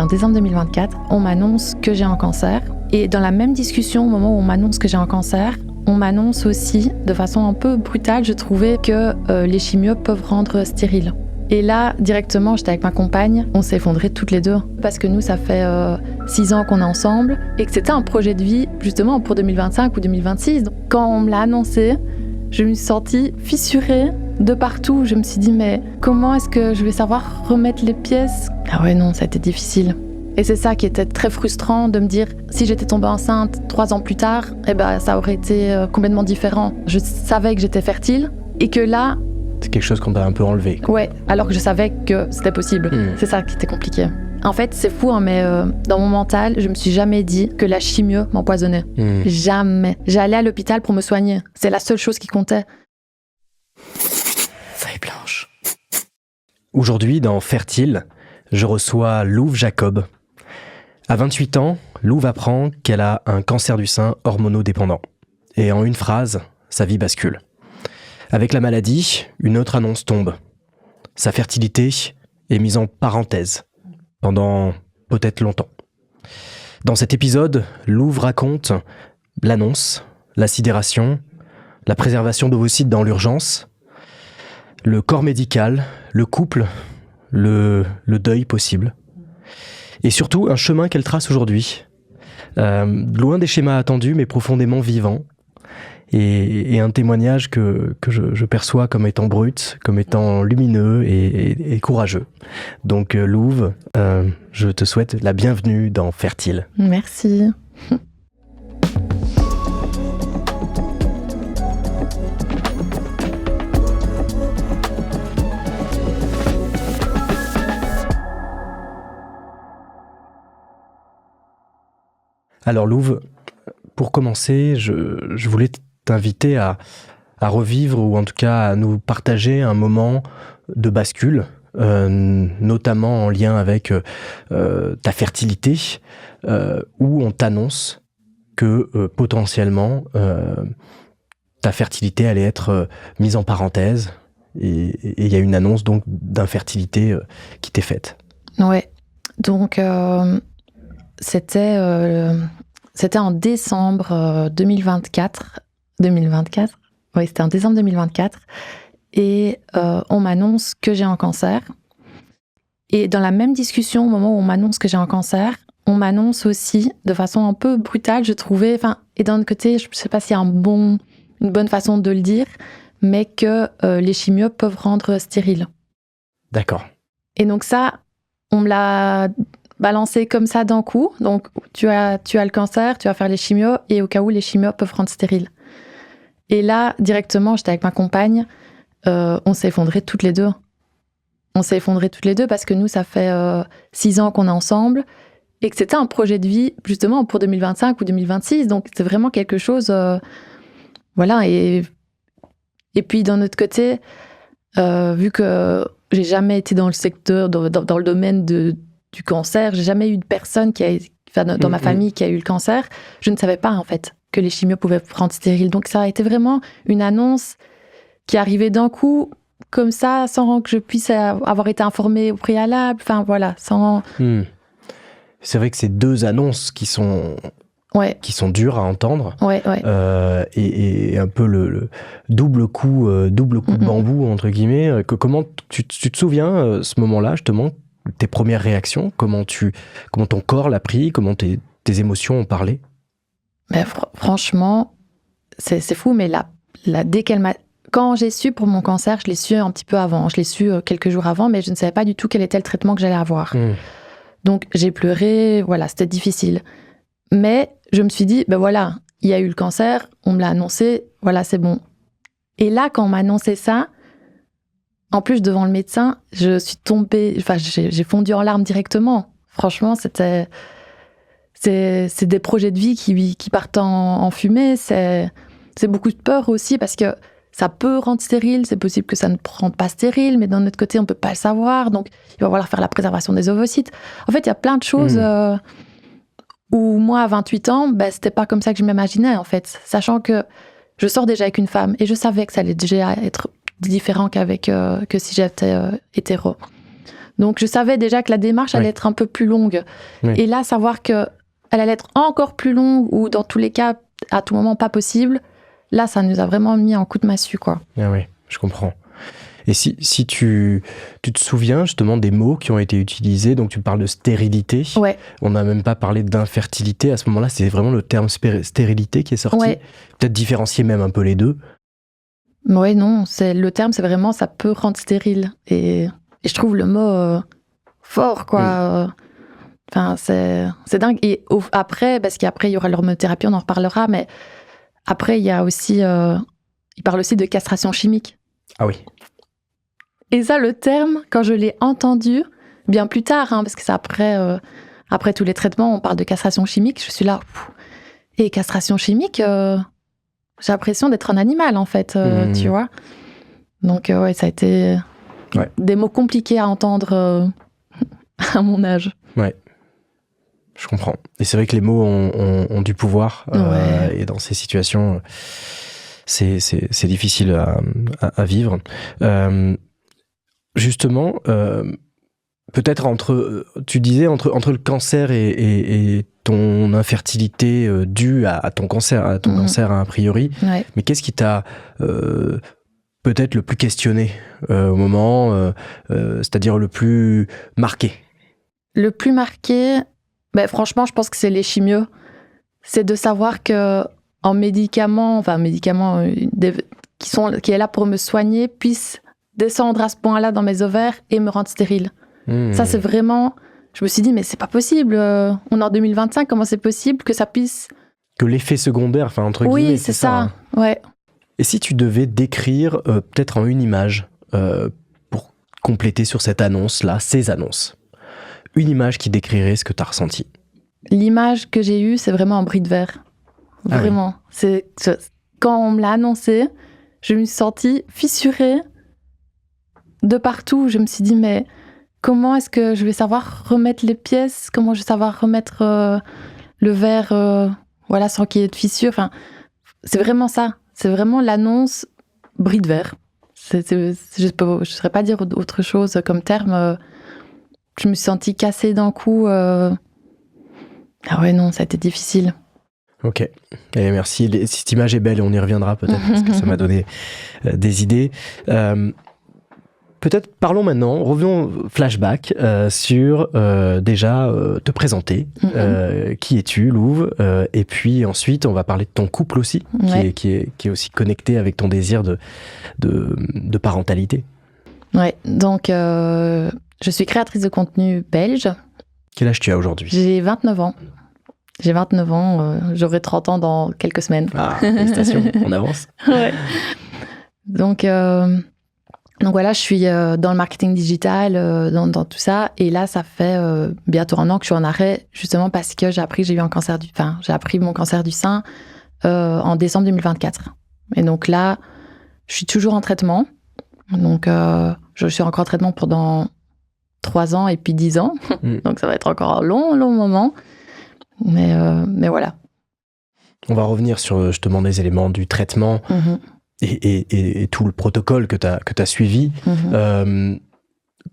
c'était en décembre 2024, on m'annonce que j'ai un cancer. Et dans la même discussion, au moment où on m'annonce que j'ai un cancer, on m'annonce aussi, de façon un peu brutale, je trouvais que les chimios peuvent rendre stérile. Et là, directement, j'étais avec ma compagne, on s'est effondrés toutes les deux. Parce que nous, ça fait 6 ans qu'on est ensemble et que c'était un projet de vie, justement, pour 2025 ou 2026. Donc, quand on me l'a annoncé, je me suis sentie fissurée de partout. Je me suis dit, mais comment est-ce que je vais savoir remettre les pièces ? Ah ouais, non, ça a été difficile. Et c'est ça qui était très frustrant, de me dire, si j'étais tombée enceinte 3 ans plus tard, eh ben, ça aurait été complètement différent. Je savais que j'étais fertile et que là... C'est quelque chose qu'on t'a un peu enlevé. Ouais, alors que je savais que c'était possible. C'est ça qui était compliqué. En fait, c'est fou, hein, mais dans mon mental, je me suis jamais dit que la chimio m'empoisonnait. Jamais. J'allais à l'hôpital pour me soigner. C'est la seule chose qui comptait. Feuille blanche. Aujourd'hui, dans Fertile, je reçois Louve Jacob. À 28 ans, Louve apprend qu'elle a un cancer du sein hormonodépendant. Et en une phrase, sa vie bascule. Avec la maladie, une autre annonce tombe. Sa fertilité est mise en parenthèse, pendant peut-être longtemps. Dans cet épisode, Louve raconte l'annonce, la sidération, la préservation d'ovocytes dans l'urgence, le corps médical, le couple, le deuil possible. Et surtout, un chemin qu'elle trace aujourd'hui. Loin des schémas attendus, mais profondément vivants. Et un témoignage que je perçois comme étant brut, comme étant lumineux et courageux. Donc Louve, je te souhaite la bienvenue dans Fertile. Merci. Alors Louve, pour commencer, je voulais t'inviter à revivre ou en tout cas à nous partager un moment de bascule, notamment en lien avec ta fertilité, où on t'annonce que potentiellement ta fertilité allait être mise en parenthèse et il y a une annonce donc d'infertilité qui t'est faite. Ouais, donc c'était en décembre 2024. Oui, c'était en décembre 2024. Et on m'annonce que j'ai un cancer. Et dans la même discussion, au moment où on m'annonce que j'ai un cancer, on m'annonce aussi, de façon un peu brutale, je trouvais, et d'un autre côté, je ne sais pas s'il y a une bonne façon de le dire, mais que les chimios peuvent rendre stérile. D'accord. Et donc ça, on me l'a balancé comme ça d'un coup. Donc, tu as le cancer, tu vas faire les chimios, et au cas où, les chimios peuvent rendre stérile. Et là, directement, j'étais avec ma compagne, on s'est effondrés toutes les deux. On s'est effondrés toutes les deux parce que nous, ça fait 6 ans qu'on est ensemble et que c'était un projet de vie, justement, pour 2025 ou 2026. Donc, c'est vraiment quelque chose... voilà, et puis, d'un autre côté, vu que j'ai jamais été dans le secteur, dans le domaine du cancer, j'ai jamais eu de personne dans ma famille qui a eu le cancer, je ne savais pas, en fait, que les chimios pouvaient rendre stérile. Donc, ça a été vraiment une annonce qui arrivait d'un coup, comme ça, sans que je puisse avoir été informée au préalable. Enfin, voilà, sans... C'est vrai que c'est 2 annonces qui sont dures à entendre. Ouais. Et un peu le double coup de bambou, entre guillemets. Comment tu te souviens, ce moment-là, justement, tes premières réactions, comment ton corps l'a pris, comment tes émotions ont parlé? Mais franchement, c'est fou, mais dès qu'elle m'a... Quand j'ai su pour mon cancer, je l'ai su un petit peu avant. Je l'ai su quelques jours avant, mais je ne savais pas du tout quel était le traitement que j'allais avoir. Donc, j'ai pleuré, voilà, c'était difficile. Mais je me suis dit, ben voilà, il y a eu le cancer, on me l'a annoncé, voilà, c'est bon. Et là, quand on m'a annoncé ça, en plus, devant le médecin, je suis tombée, j'ai fondu en larmes directement. Franchement, c'est des projets de vie qui partent en fumée. C'est beaucoup de peur aussi parce que ça peut rendre stérile. C'est possible que ça ne rende pas stérile, mais d'un autre côté, on ne peut pas le savoir. Donc, il va falloir faire la préservation des ovocytes. En fait, il y a plein de choses où moi, à 28 ans, c'était pas comme ça que je m'imaginais, en fait. Sachant que je sors déjà avec une femme et je savais que ça allait déjà être différent que si j'étais hétéro. Donc, je savais déjà que la démarche allait être un peu plus longue. Oui. Et là, savoir qu'elle allait être encore plus longue ou dans tous les cas, à tout moment, pas possible, là, ça nous a vraiment mis un coup de massue, quoi. Ah oui, je comprends. Et si tu te souviens justement des mots qui ont été utilisés, donc tu parles de stérilité, Ouais. On n'a même pas parlé d'infertilité, à ce moment-là, c'est vraiment le terme stérilité qui est sorti. Ouais. Peut-être différencier même un peu les deux. Ouais, non, le terme, c'est vraiment, ça peut rendre stérile. Et je trouve le mot fort, quoi. Enfin, c'est dingue. Et après, parce qu'après, il y aura l'hormonothérapie, on en reparlera, mais après, il y a aussi, il parle aussi de castration chimique. Ah oui. Et ça, le terme, quand je l'ai entendu, bien plus tard, parce que c'est après tous les traitements, on parle de castration chimique, je suis là, et castration chimique, j'ai l'impression d'être un animal, en fait, tu vois. Donc, ouais, ça a été des mots compliqués à entendre à mon âge. Ouais, je comprends. Et c'est vrai que les mots ont du pouvoir, et dans ces situations, c'est difficile à vivre. Justement, peut-être tu disais entre le cancer et ton infertilité due à ton cancer, cancer a priori, mais qu'est-ce qui t'a peut-être le plus questionné au moment, c'est-à-dire le plus marqué? Le plus marqué, franchement, je pense que c'est les chimios. C'est de savoir que un médicament qui est là pour me soigner puisse descendre à ce point-là dans mes ovaires et me rendre stérile. Ça, c'est vraiment... Je me suis dit, mais c'est pas possible. On est en 2025, comment c'est possible que ça puisse... Que l'effet secondaire, enfin, entre guillemets, oui, c'est ça. Ouais. Et si tu devais décrire, peut-être en une image, pour compléter sur cette annonce-là, ces annonces, une image qui décrirait ce que tu as ressenti? L'image que j'ai eue, c'est vraiment un bris de verre. Vraiment. Ah oui. Quand on me l'a annoncé, je me suis sentie fissurée de partout. Je me suis dit, mais comment est-ce que je vais savoir remettre les pièces? Comment je vais savoir remettre le verre sans qu'il y ait de fissure? Enfin, c'est vraiment ça. C'est vraiment l'annonce bris de verre. Je ne saurais pas dire autre chose comme terme. Je me suis sentie cassée d'un coup. Ah ouais, non, ça a été difficile. Ok, et merci. Cette image est belle et on y reviendra peut-être parce que ça m'a donné des idées. Peut-être parlons maintenant, revenons flashback sur déjà te présenter. Qui es-tu, Louve? Et puis ensuite, on va parler de ton couple aussi, qui est aussi connecté avec ton désir de parentalité. Ouais, donc je suis créatrice de contenu belge. Quel âge tu as aujourd'hui? J'ai 29 ans. J'ai 29 ans, j'aurai 30 ans dans quelques semaines. Ah, félicitations, on avance. Ouais. Donc voilà, je suis dans le marketing digital, dans tout ça. Et là, ça fait bientôt 1 an que je suis en arrêt, justement parce que j'ai appris mon cancer du sein en décembre 2024. Et donc là, je suis toujours en traitement. Donc je suis encore en traitement pendant 3 ans et puis 10 ans. Donc ça va être encore un long moment. Mais voilà. On va revenir sur justement des éléments du traitement et tout le protocole que tu as suivi.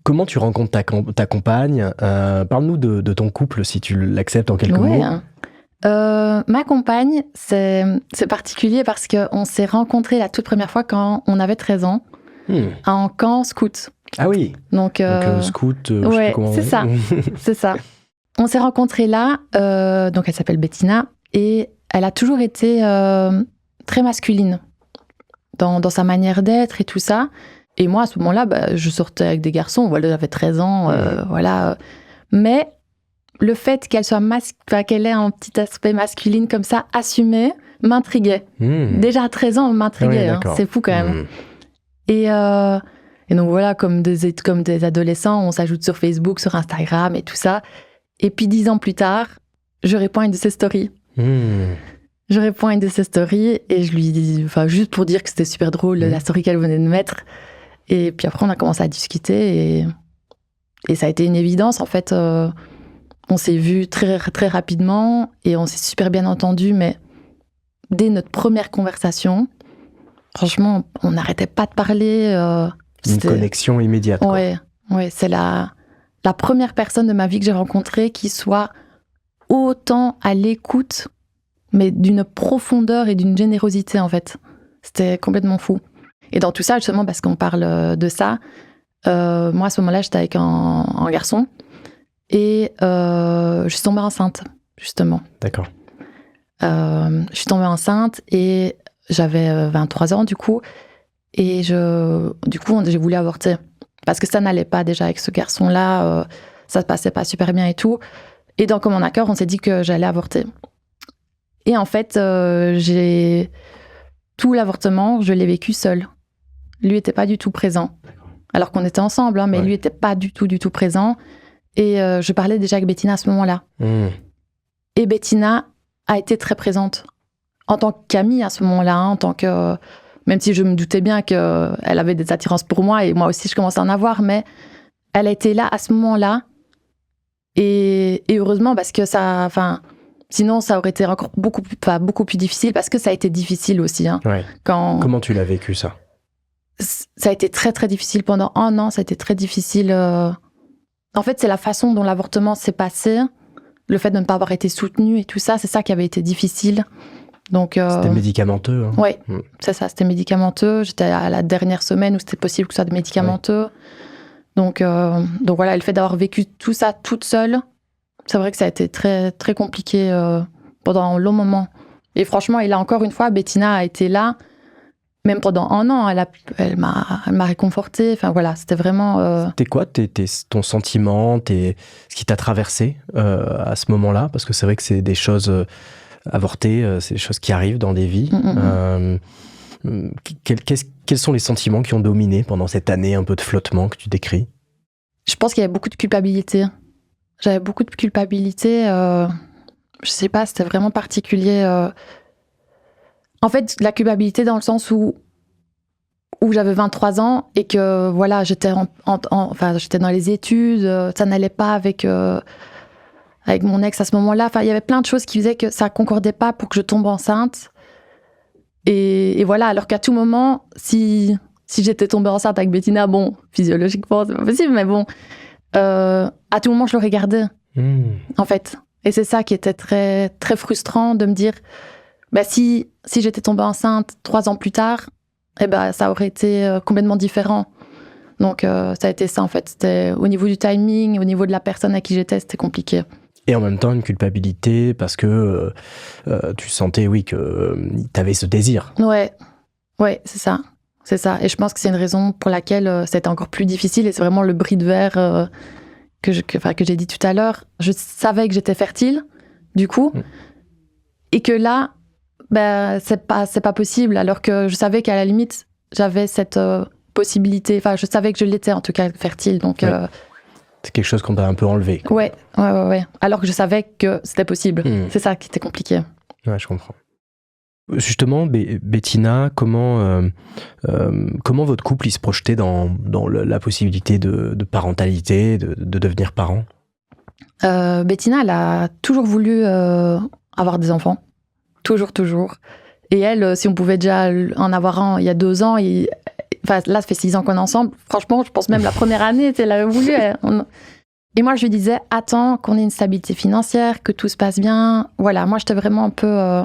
Comment tu rencontres ta compagne? Parle-nous de ton couple, si tu l'acceptes en quelques mots. Ma compagne, c'est particulier parce qu'on s'est rencontrés la toute première fois quand on avait 13 ans, en camp scout. Ah oui. Donc scout, je sais plus comment c'est ça. C'est ça. On s'est rencontrés là, donc elle s'appelle Bettina, et elle a toujours été très masculine dans sa manière d'être et tout ça. Et moi, à ce moment-là, je sortais avec des garçons, j'avais 13 ans, voilà. Mais le fait qu'elle soit qu'elle ait un petit aspect masculine comme ça, assumé, m'intriguait. Déjà à 13 ans, m'intriguait, c'est fou quand même. Et donc voilà, comme des adolescents, on s'ajoute sur Facebook, sur Instagram et tout ça. Et puis 10 ans plus tard, je réponds à une de ses stories. Je réponds à une de ses stories et je lui dis, juste pour dire que c'était super drôle, la story qu'elle venait de mettre. Et puis après, on a commencé à discuter et ça a été une évidence. En fait, on s'est vus très, très rapidement et on s'est super bien entendus. Mais dès notre première conversation, franchement, on n'arrêtait pas de parler. Une connexion immédiate. Ouais, c'est la première personne de ma vie que j'ai rencontrée qui soit autant à l'écoute, mais d'une profondeur et d'une générosité, en fait. C'était complètement fou. Et dans tout ça, justement, parce qu'on parle de ça, moi, à ce moment-là, j'étais avec un garçon et je suis tombée enceinte, justement. D'accord. Je suis tombée enceinte et j'avais 23 ans, du coup. Et j'ai voulu avorter. Parce que ça n'allait pas déjà avec ce garçon-là. Ça se passait pas super bien et tout. Et dans commun accord, on s'est dit que j'allais avorter. Et en fait, tout l'avortement, je l'ai vécu seule. Lui n'était pas du tout présent. Alors qu'on était ensemble, hein, mais lui n'était pas du tout présent. Et je parlais déjà avec Bettina à ce moment-là. Et Bettina a été très présente. En tant qu'amie à ce moment-là, hein, en tant que... Même si je me doutais bien qu'elle avait des attirances pour moi, et moi aussi je commençais à en avoir, mais elle a été là à ce moment-là. Et heureusement, parce que ça... Enfin, sinon, ça aurait été encore beaucoup plus difficile, parce que ça a été difficile aussi. Hein, Comment tu l'as vécu, ça ? Ça a été très, très difficile. Pendant 1 an, ça a été très difficile. En fait, c'est la façon dont l'avortement s'est passé, le fait de ne pas avoir été soutenu et tout ça, c'est ça qui avait été difficile. Donc, c'était médicamenteux. Hein. Oui, c'est ça, c'était médicamenteux. J'étais à la dernière semaine où c'était possible que ce soit médicamenteux. Donc voilà, le fait d'avoir vécu tout ça toute seule, c'est vrai que ça a été très, très compliqué pendant un long moment. Et franchement, et là encore une fois, Bettina a été là, même pendant 1 an, elle m'a réconfortée. Enfin voilà, c'était vraiment... C'était quoi ton sentiment, ce qui t'a traversé à ce moment-là ? Parce que c'est vrai que c'est des choses... avorter, c'est des choses qui arrivent dans des vies. Quels sont les sentiments qui ont dominé pendant cette année un peu de flottement que tu décris ? Je pense qu'il y avait beaucoup de culpabilité. J'avais beaucoup de culpabilité. Je sais pas, c'était vraiment particulier. En fait, la culpabilité dans le sens où j'avais 23 ans et que voilà, j'étais j'étais dans les études, ça n'allait pas avec mon ex à ce moment-là. Enfin, il y avait plein de choses qui faisaient que ça concordait pas pour que je tombe enceinte. Et voilà, alors qu'à tout moment, si j'étais tombée enceinte avec Bettina, bon, physiologiquement, c'est pas possible, mais bon, à tout moment, je l'aurais gardée, en fait. Et c'est ça qui était très, très frustrant de me dire, bah, si j'étais tombée enceinte 3 ans plus tard, eh ben, ça aurait été complètement différent. Donc, ça a été ça, en fait. C'était au niveau du timing, au niveau de la personne à qui j'étais, c'était compliqué. Et en même temps, une culpabilité parce que tu sentais, que tu avais ce désir. Ouais, c'est ça. C'est ça. Et je pense que c'est une raison pour laquelle c'était encore plus difficile. Et c'est vraiment le bris de verre que j'ai dit tout à l'heure. Je savais que j'étais fertile, du coup. Et que là, c'est pas possible. Alors que je savais qu'à la limite, j'avais cette possibilité. Enfin, je savais que je l'étais, en tout cas, fertile. Donc... c'est quelque chose qu'on t'a un peu enlevé. Ouais. Alors que je savais que c'était possible. C'est ça qui était compliqué. Ouais, je comprends. Justement, Bettina, comment votre couple il se projetait dans la possibilité de parentalité, de devenir parent ? Bettina, elle a toujours voulu avoir des enfants. Toujours. Et elle, si on pouvait déjà en avoir un il y a 2 ans, là, ça fait 6 ans qu'on est ensemble. Franchement, je pense même la première année, elle avait voulu. Et moi, je lui disais, attends qu'on ait une stabilité financière, que tout se passe bien. Voilà, moi, j'étais vraiment un peu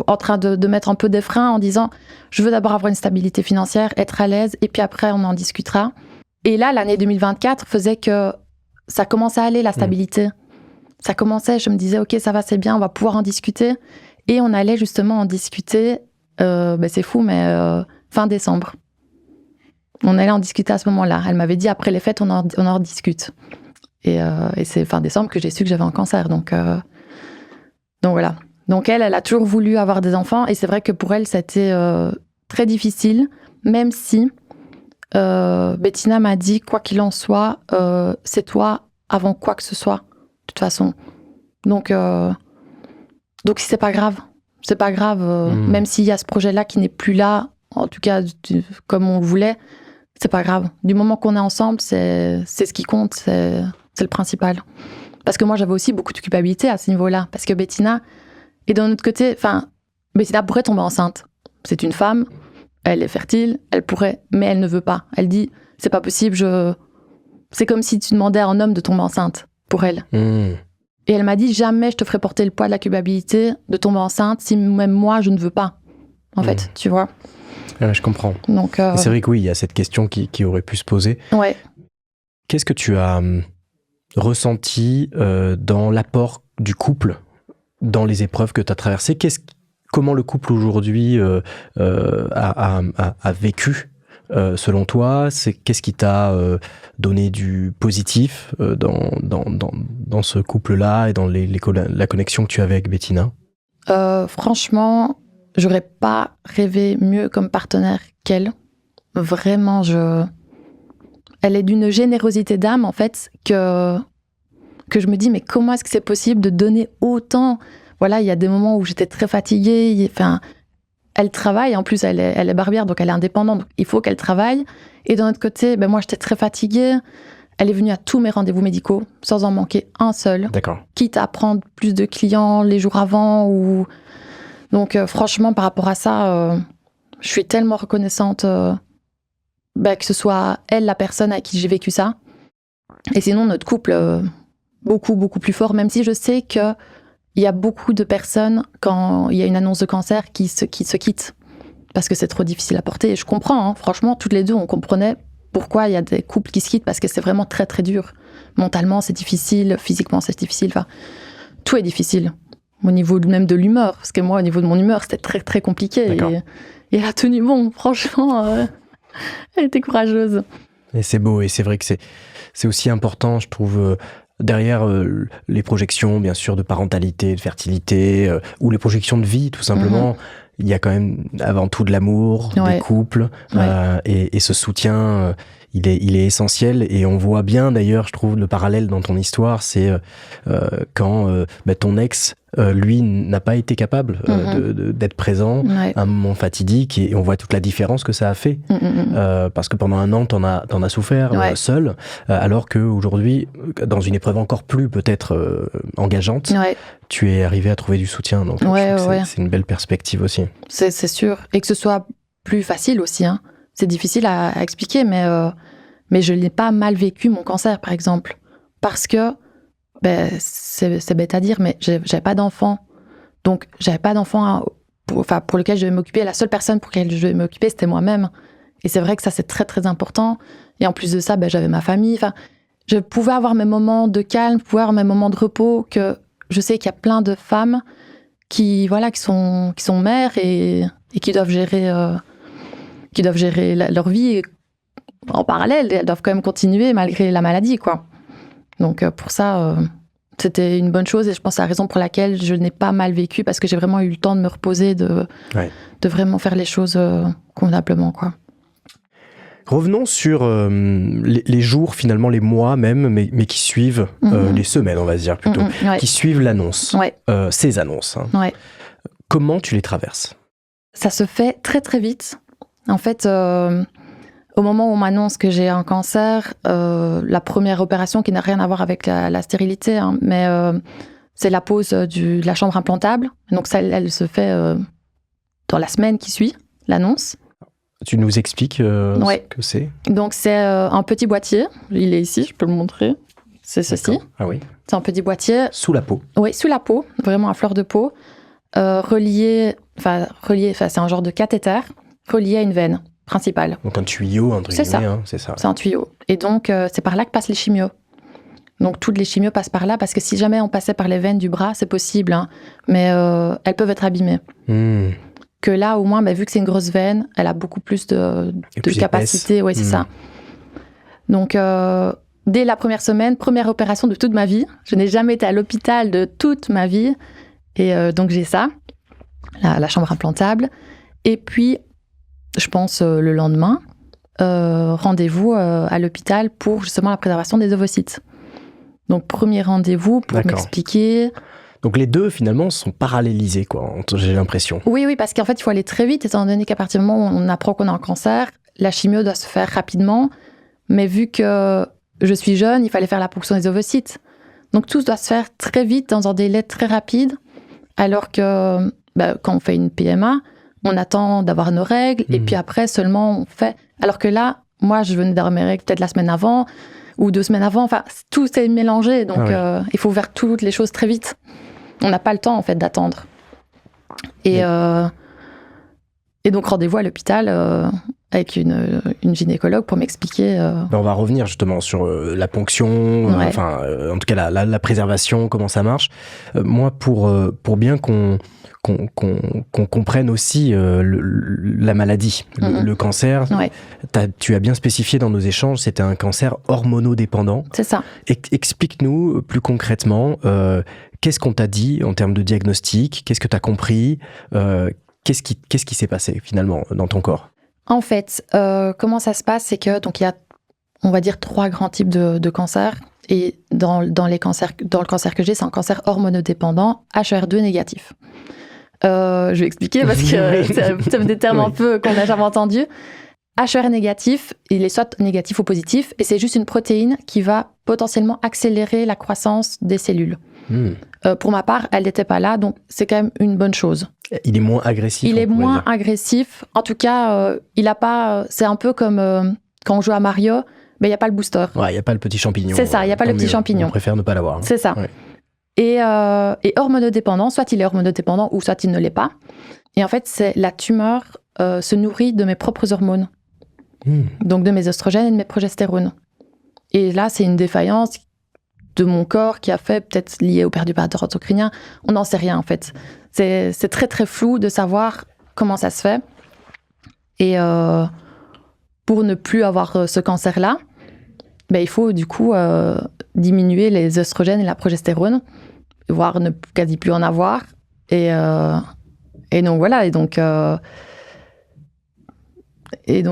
en train de mettre un peu des freins en disant, je veux d'abord avoir une stabilité financière, être à l'aise, et puis après, on en discutera. Et là, l'année 2024 faisait que ça commençait à aller, la stabilité. Ça commençait, je me disais, ok, ça va, c'est bien, on va pouvoir en discuter. Et on allait justement en discuter, c'est fou, mais fin décembre. On allait en discuter à ce moment-là. Elle m'avait dit, après les fêtes, on en rediscute. Et c'est fin décembre que j'ai su que j'avais un cancer. Donc voilà. Donc elle a toujours voulu avoir des enfants. Et c'est vrai que pour elle, c'était très difficile, même si Bettina m'a dit, quoi qu'il en soit, c'est toi avant quoi que ce soit, de toute façon. Donc c'est pas grave. C'est pas grave, même s'il y a ce projet-là qui n'est plus là, en tout cas comme on le voulait, c'est pas grave. Du moment qu'on est ensemble, c'est ce qui compte, c'est le principal. Parce que moi, j'avais aussi beaucoup de culpabilité à ce niveau-là. Parce que Bettina, et d'un autre côté, Bettina pourrait tomber enceinte. C'est une femme, elle est fertile, elle pourrait, mais elle ne veut pas. Elle dit, c'est pas possible, C'est comme si tu demandais à un homme de tomber enceinte, pour elle. Et elle m'a dit, jamais je te ferai porter le poids de la culpabilité de tomber enceinte si même moi, je ne veux pas. En fait, tu vois. Je comprends. Donc, et c'est vrai que oui, il y a cette question qui aurait pu se poser. Ouais. Qu'est-ce que tu as ressenti dans l'apport du couple dans les épreuves que tu as traversées? Comment le couple aujourd'hui a vécu selon toi? Qu'est-ce qui t'a donné du positif dans ce couple-là et dans la connexion que tu avais avec Bettina? Franchement, j'aurais pas rêvé mieux comme partenaire qu'elle. Vraiment, elle est d'une générosité d'âme, en fait, que je me dis, mais comment est-ce que c'est possible de donner autant? Voilà, il y a des moments où j'étais très fatiguée. Elle travaille, en plus, elle est barbière, donc elle est indépendante, donc il faut qu'elle travaille. Et d'un autre côté, moi, j'étais très fatiguée. Elle est venue à tous mes rendez-vous médicaux, sans en manquer un seul. D'accord. Quitte à prendre plus de clients les jours avant. Donc, franchement, par rapport à ça, je suis tellement reconnaissante que ce soit elle, la personne à qui j'ai vécu ça. Et sinon, notre couple, beaucoup, beaucoup plus fort, même si je sais qu'il y a beaucoup de personnes, quand il y a une annonce de cancer, qui se quittent. Parce que c'est trop difficile à porter. Et je comprends, hein, franchement, toutes les deux, on comprenait pourquoi il y a des couples qui se quittent, parce que c'est vraiment très, très dur. Mentalement, c'est difficile, physiquement, c'est difficile. Enfin, tout est difficile. Au niveau même de l'humeur. Parce que moi, au niveau de mon humeur, c'était très, très compliqué. Et elle a tenu bon, franchement. Elle était courageuse. Et c'est beau, et c'est vrai que c'est aussi important, je trouve, derrière les projections, bien sûr, de parentalité, de fertilité, ou les projections de vie, tout simplement. Il y a quand même avant tout de l'amour, des couples, et ce soutien, il est essentiel. Et on voit bien, d'ailleurs, je trouve, le parallèle dans ton histoire, c'est quand ton ex, lui, n'a pas été capable d'être présent à un moment fatidique, et on voit toute la différence que ça a fait. Parce que pendant un an, t'en as souffert seul, alors qu'aujourd'hui, dans une épreuve encore plus peut-être engageante, tu es arrivé à trouver du soutien. Donc c'est une belle perspective aussi. C'est sûr. Et que ce soit plus facile aussi. Hein. C'est difficile à expliquer, mais je n'ai pas mal vécu mon cancer, par exemple. Parce que, c'est bête à dire, mais j'avais pas d'enfant. Donc, j'avais pas d'enfant pour lequel je devais m'occuper. La seule personne pour laquelle je devais m'occuper, c'était moi-même. Et c'est vrai que ça, c'est très, très important. Et en plus de ça, j'avais ma famille. Enfin, je pouvais avoir mes moments de calme, pouvais avoir mes moments de repos, que je sais qu'il y a plein de femmes qui sont mères et qui doivent gérer leur vie en parallèle. Elles doivent quand même continuer malgré la maladie, quoi. Donc pour ça, c'était une bonne chose, et je pense que c'est la raison pour laquelle je n'ai pas mal vécu, parce que j'ai vraiment eu le temps de me reposer, de vraiment faire les choses convenablement, quoi. Revenons sur les jours, finalement, les mois même, mais qui suivent, les semaines, on va dire plutôt, qui suivent l'annonce, ces annonces. Hein. Comment tu les traverses? Ça se fait très très vite. En fait, au moment où on m'annonce que j'ai un cancer, la première opération, qui n'a rien à voir avec la stérilité, hein, mais c'est la pose de la chambre implantable. Donc ça, elle se fait dans la semaine qui suit l'annonce. Tu nous expliques ce que c'est? Donc c'est un petit boîtier. Il est ici, je peux le montrer. C'est ceci. Ah oui. C'est un petit boîtier. Sous la peau. Oui, sous la peau, vraiment à fleur de peau. Relié, c'est un genre de cathéter, relié à une veine principale. Donc un tuyau, entre guillemets, hein, c'est ça. C'est un tuyau. Et donc, c'est par là que passent les chimios. Donc, toutes les chimios passent par là, parce que si jamais on passait par les veines du bras, c'est possible, hein, mais elles peuvent être abîmées. Que là, au moins, vu que c'est une grosse veine, elle a beaucoup plus de capacité. Oui, c'est ça. Donc, dès la première semaine, première opération de toute ma vie. Je n'ai jamais été à l'hôpital de toute ma vie. Et donc, j'ai ça, la chambre implantable. Et puis, je pense le lendemain, rendez-vous à l'hôpital pour justement la préservation des ovocytes. Donc, premier rendez-vous pour m'expliquer. Donc, les deux, finalement, sont parallélisés, quoi, j'ai l'impression. Oui, parce qu'en fait, il faut aller très vite, étant donné qu'à partir du moment où on apprend qu'on a un cancer, la chimio doit se faire rapidement. Mais vu que je suis jeune, il fallait faire la ponction des ovocytes. Donc, tout doit se faire très vite, dans un délai très rapide. Alors que quand on fait une PMA, on attend d'avoir nos règles, et puis après seulement on fait. Alors que là, moi, je venais d'avoir mes règles peut-être la semaine avant, ou 2 semaines avant. Enfin, tout s'est mélangé, donc il faut faire toutes les choses très vite. On n'a pas le temps, en fait, d'attendre. Et donc, rendez-vous à l'hôpital avec une gynécologue pour m'expliquer... On va revenir justement sur la ponction, en tout cas la préservation, comment ça marche. Moi, pour bien qu'on comprenne aussi la maladie, le cancer. Tu as bien spécifié dans nos échanges, c'était un cancer hormonodépendant. C'est ça. Explique-nous plus concrètement, qu'est-ce qu'on t'a dit en termes de diagnostic? Qu'est-ce que tu as compris? Qu'est-ce qui s'est passé finalement dans ton corps? En fait, comment ça se passe, c'est que donc il y a, on va dire, 3 grands types de cancers. Et dans le cancer que j'ai, c'est un cancer hormonodépendant, HER2 négatif. Je vais expliquer parce que c'est des termes un peu qu'on n'a jamais entendus. HER négatif, il est soit négatif ou positif, et c'est juste une protéine qui va potentiellement accélérer la croissance des cellules. Pour ma part, elle n'était pas là, donc c'est quand même une bonne chose. Il est moins agressif. Il est moins agressif. En tout cas, il a pas. C'est un peu comme quand on joue à Mario, mais il n'y a pas le booster. Ouais, il n'y a pas le petit champignon. C'est ça, il n'y a pas le petit champignon. On préfère ne pas l'avoir. C'est ça. Ouais. Et hormonodépendant, soit il est hormonodépendant ou soit il ne l'est pas. Et en fait, la tumeur se nourrit de mes propres hormones. Donc de mes oestrogènes et de mes progestérones. Et là, c'est une défaillance de mon corps qui a fait, peut-être liée au perturbateur endocrinien. On n'en sait rien, en fait. C'est très, très flou de savoir comment ça se fait. Et pour ne plus avoir ce cancer-là, il faut du coup diminuer les oestrogènes et la progestérone, voire ne quasi plus en avoir. Et donc voilà, et donc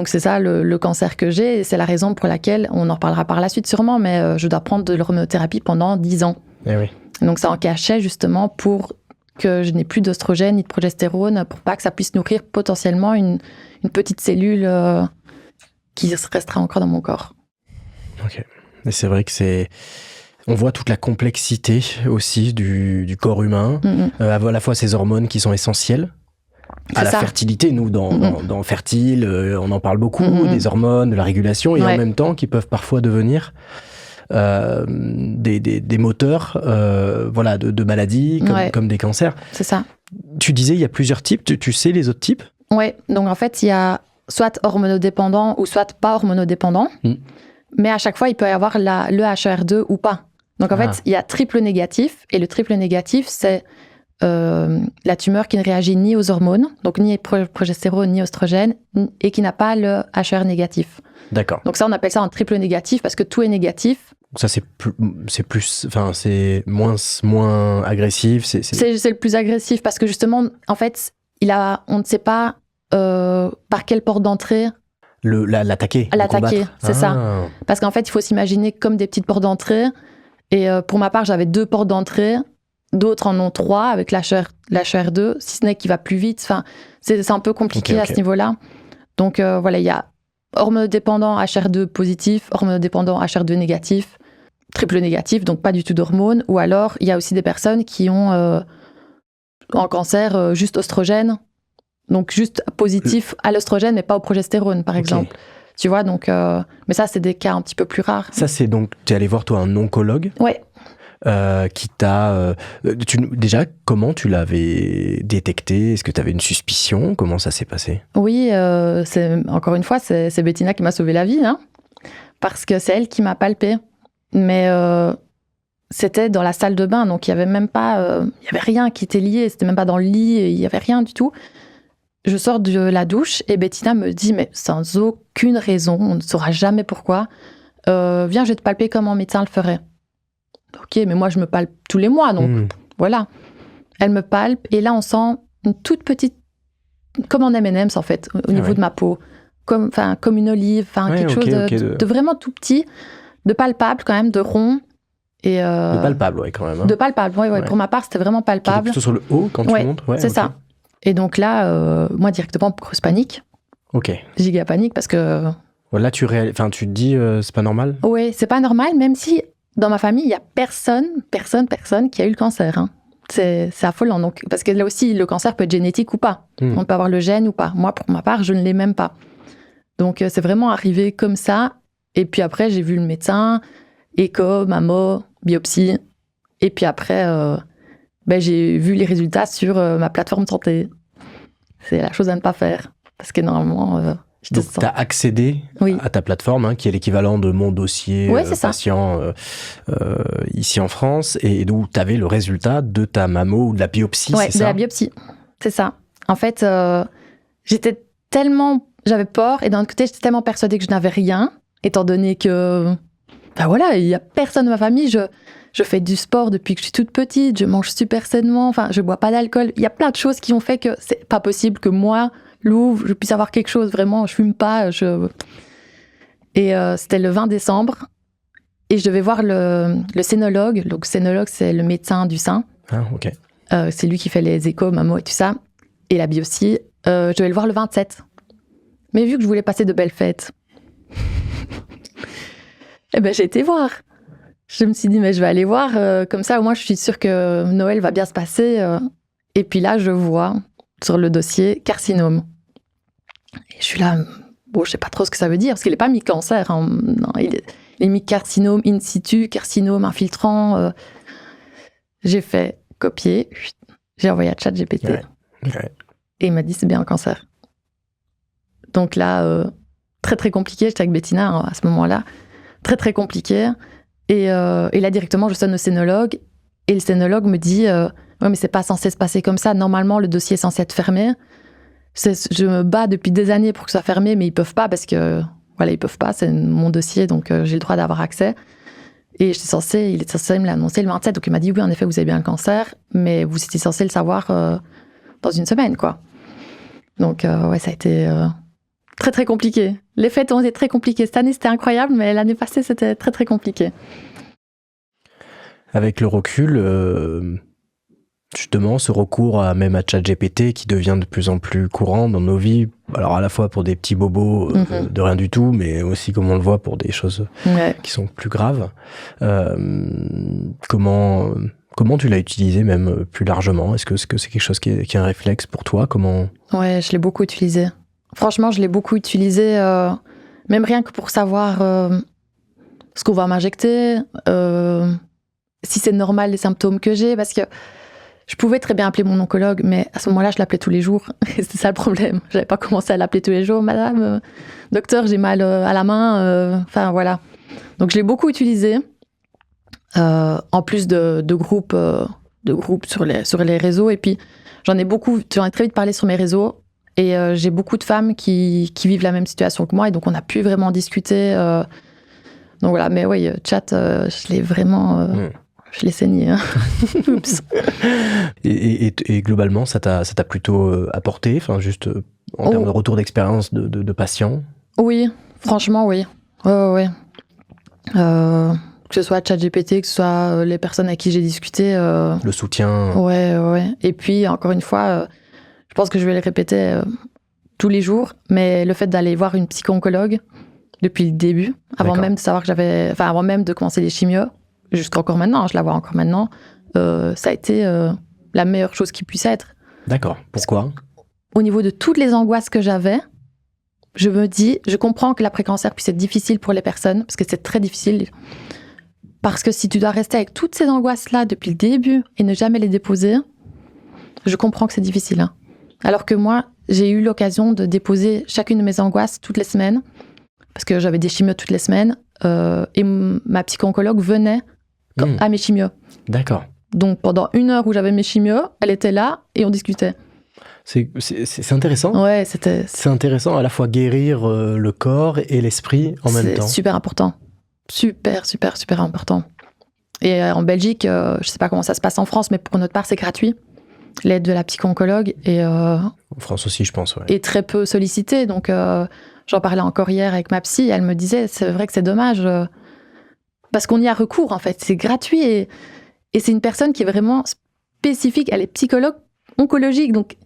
c'est ça le cancer que j'ai, et c'est la raison pour laquelle, on en reparlera par la suite sûrement, mais je dois prendre de l'hormonothérapie pendant 10 ans. Eh oui. Donc ça en cachait justement pour que je n'ai plus d'oestrogène ni de progestérone, pour pas que ça puisse nourrir potentiellement une petite cellule qui restera encore dans mon corps. Ok. Et c'est vrai que on voit toute la complexité aussi du corps humain, à la fois ces hormones qui sont essentielles à la fertilité. Nous, dans Fertile, on en parle beaucoup, des hormones, de la régulation, et en même temps qui peuvent parfois devenir des moteurs de maladies, comme des cancers. C'est ça. Tu disais, il y a plusieurs types. Tu sais les autres types? Oui, donc en fait, il y a soit hormonodépendant ou soit pas hormonodépendant. Mais à chaque fois, il peut y avoir le HER2 ou pas. Donc en fait, il y a triple négatif. Et le triple négatif, c'est la tumeur qui ne réagit ni aux hormones, donc ni progestérone, ni oestrogène, et qui n'a pas le HER négatif. D'accord. Donc ça, on appelle ça un triple négatif parce que tout est négatif. Ça, c'est moins agressif. C'est le plus agressif parce que justement, en fait, on ne sait pas par quelle porte d'entrée l'attaquer. L'attaquer, c'est ça. Parce qu'en fait, il faut s'imaginer comme des petites portes d'entrée. Et pour ma part, j'avais 2 portes d'entrée. D'autres en ont 3 avec l'HER2, si ce n'est qu'il va plus vite. Enfin, c'est un peu compliqué à ce niveau-là. Donc voilà, il y a hormonodépendant HER2 positif, hormonodépendant HER2 négatif, triple négatif, donc pas du tout d'hormones. Ou alors, il y a aussi des personnes qui ont un cancer juste oestrogène, donc juste positif à l'oestrogène, mais pas au progestérone, par exemple. Tu vois, donc... mais ça, c'est des cas un petit peu plus rares. Ça, c'est donc... Tu es allé voir, toi, un oncologue? Ouais. Qui t'a... déjà, comment tu l'avais détecté? Est-ce que tu avais une suspicion? Comment ça s'est passé? Oui, encore une fois, c'est Bettina qui m'a sauvé la vie, hein, parce que c'est elle qui m'a palpé. Mais c'était dans la salle de bain, donc il n'y avait même pas... il n'y avait rien qui était lié, c'était même pas dans le lit, il n'y avait rien du tout. Je sors de la douche et Bettina me dit, mais sans aucune raison, on ne saura jamais pourquoi, viens, je vais te palper comme un médecin le ferait. Ok, mais moi, je me palpe tous les mois, donc voilà. Elle me palpe, et là, on sent une toute petite... Comme en M&M's, en fait, au niveau de ma peau. Comme une olive, quelque chose de vraiment tout petit, de palpable, quand même, de rond. Et de palpable, oui, quand même. Hein. De palpable, oui. Pour ma part, c'était vraiment palpable. Plutôt sur le haut, quand tu montes? C'est ça. Et donc là, moi, directement, grosse panique. Ok. Giga panique, parce que... Là, tu te dis, c'est pas normal? Oui, c'est pas normal, même si... Dans ma famille, il n'y a personne qui a eu le cancer. Hein. C'est affolant. Donc, parce que là aussi, le cancer peut être génétique ou pas. On peut avoir le gène ou pas. Moi, pour ma part, je ne l'ai même pas. Donc, c'est vraiment arrivé comme ça. Et puis après, j'ai vu le médecin, écho, mammo, biopsie. Et puis après, j'ai vu les résultats sur ma plateforme santé. C'est la chose à ne pas faire. Parce que normalement, donc, tu as accédé à ta plateforme, qui est l'équivalent de Mon Dossier patient ici en France, et d'où tu avais le résultat de ta mammo ou de la biopsie, c'est ça? Oui, de la biopsie, c'est ça. En fait, j'avais peur, et d'un autre côté, j'étais tellement persuadée que je n'avais rien, étant donné que, il n'y a personne de ma famille, je fais du sport depuis que je suis toute petite, je mange super sainement, je bois pas d'alcool. Il y a plein de choses qui ont fait que c'est pas possible que moi, Lou, je puisse avoir quelque chose, vraiment, je fume pas. Et c'était le 20 décembre, et je devais voir le scénologue. Donc, scénologue, c'est le médecin du sein. Ah, ok. C'est lui qui fait les échos, mammo et tout ça, et la biopsie. Je devais le voir le 27. Mais vu que je voulais passer de belles fêtes, j'ai été voir. Je me suis dit, mais je vais aller voir, comme ça, au moins, je suis sûre que Noël va bien se passer. Et puis là, je vois sur le dossier carcinome. Et je suis là, je sais pas trop ce que ça veut dire, parce qu'il n'est pas mis cancer. Hein. Non, il est mis carcinome in situ, carcinome infiltrant. J'ai fait copier, j'ai envoyé à ChatGPT. Ouais. Et il m'a dit, c'est bien un cancer. Donc là, très très compliqué, j'étais avec Bettina à ce moment-là. Très très compliqué. Et là, directement, je sonne au scénologue. Et le scénologue me dit, ouais, mais c'est pas censé se passer comme ça. Normalement, le dossier est censé être fermé. Je me bats depuis des années pour que ce soit fermé, mais ils peuvent pas parce que, ils peuvent pas. C'est mon dossier, donc j'ai le droit d'avoir accès. Et il est censé me l'annoncer le 27. Donc il m'a dit, oui, en effet, vous avez bien le cancer, mais vous étiez censé le savoir dans une semaine, quoi. Donc, ça a été très, très compliqué. Les fêtes ont été très compliquées. Cette année, c'était incroyable, mais l'année passée, c'était très, très compliqué. Avec le recul, justement, ce recours même à ChatGPT qui devient de plus en plus courant dans nos vies, alors à la fois pour des petits bobos de rien du tout, mais aussi, comme on le voit, pour des choses qui sont plus graves. Comment tu l'as utilisé même plus largement? Est-ce que c'est quelque chose qui est un réflexe pour toi? Ouais, je l'ai beaucoup utilisé. Franchement, je l'ai beaucoup utilisé, même rien que pour savoir ce qu'on va m'injecter, si c'est normal les symptômes que j'ai, parce que je pouvais très bien appeler mon oncologue, mais à ce moment-là, je l'appelais tous les jours. Et c'était ça le problème. J'avais pas commencé à l'appeler tous les jours. Madame, docteur, j'ai mal à la main. Voilà. Donc, je l'ai beaucoup utilisé. En plus de groupes sur les réseaux. Et puis, j'en ai très vite parlé sur mes réseaux. Et j'ai beaucoup de femmes qui vivent la même situation que moi. Et donc, on a pu vraiment discuter. Donc, voilà. Mais oui, chat, je l'ai vraiment... Je l'ai saigné. Hein. Oups. Et globalement, ça t'a plutôt apporté, juste en termes de retour d'expérience de patients? Oui, franchement, oui. Ouais. Que ce soit ChatGPT, que ce soit les personnes avec qui j'ai discuté. Le soutien. Ouais. Et puis, encore une fois, je pense que je vais le répéter tous les jours, mais le fait d'aller voir une psycho-oncologue depuis le début, avant même de savoir que avant même de commencer les chimios, jusqu'encore maintenant, je la vois encore maintenant, ça a été la meilleure chose qui puisse être. D'accord. Pourquoi? Au niveau de toutes les angoisses que j'avais, je me dis, je comprends que l'après-cancer puisse être difficile pour les personnes, parce que c'est très difficile. Parce que si tu dois rester avec toutes ces angoisses-là depuis le début et ne jamais les déposer, je comprends que c'est difficile. Hein. Alors que moi, j'ai eu l'occasion de déposer chacune de mes angoisses toutes les semaines, parce que j'avais des chimios toutes les semaines, et ma psycho-oncologue venait à mes chimios. D'accord. Donc pendant 1 heure où j'avais mes chimios, elle était là et on discutait. C'est intéressant. Ouais, c'est intéressant à la fois guérir le corps et l'esprit en même temps. C'est super important. Super important. Et en Belgique, je sais pas comment ça se passe en France, mais pour notre part, c'est gratuit. L'aide de la psycho-oncologue. En France aussi, je pense, ouais. Et très peu sollicité. Donc, j'en parlais encore hier avec ma psy. Elle me disait, c'est vrai que c'est dommage. Parce qu'on y a recours, en fait. C'est gratuit. Et c'est une personne qui est vraiment spécifique. Elle est psychologue oncologique. Donc,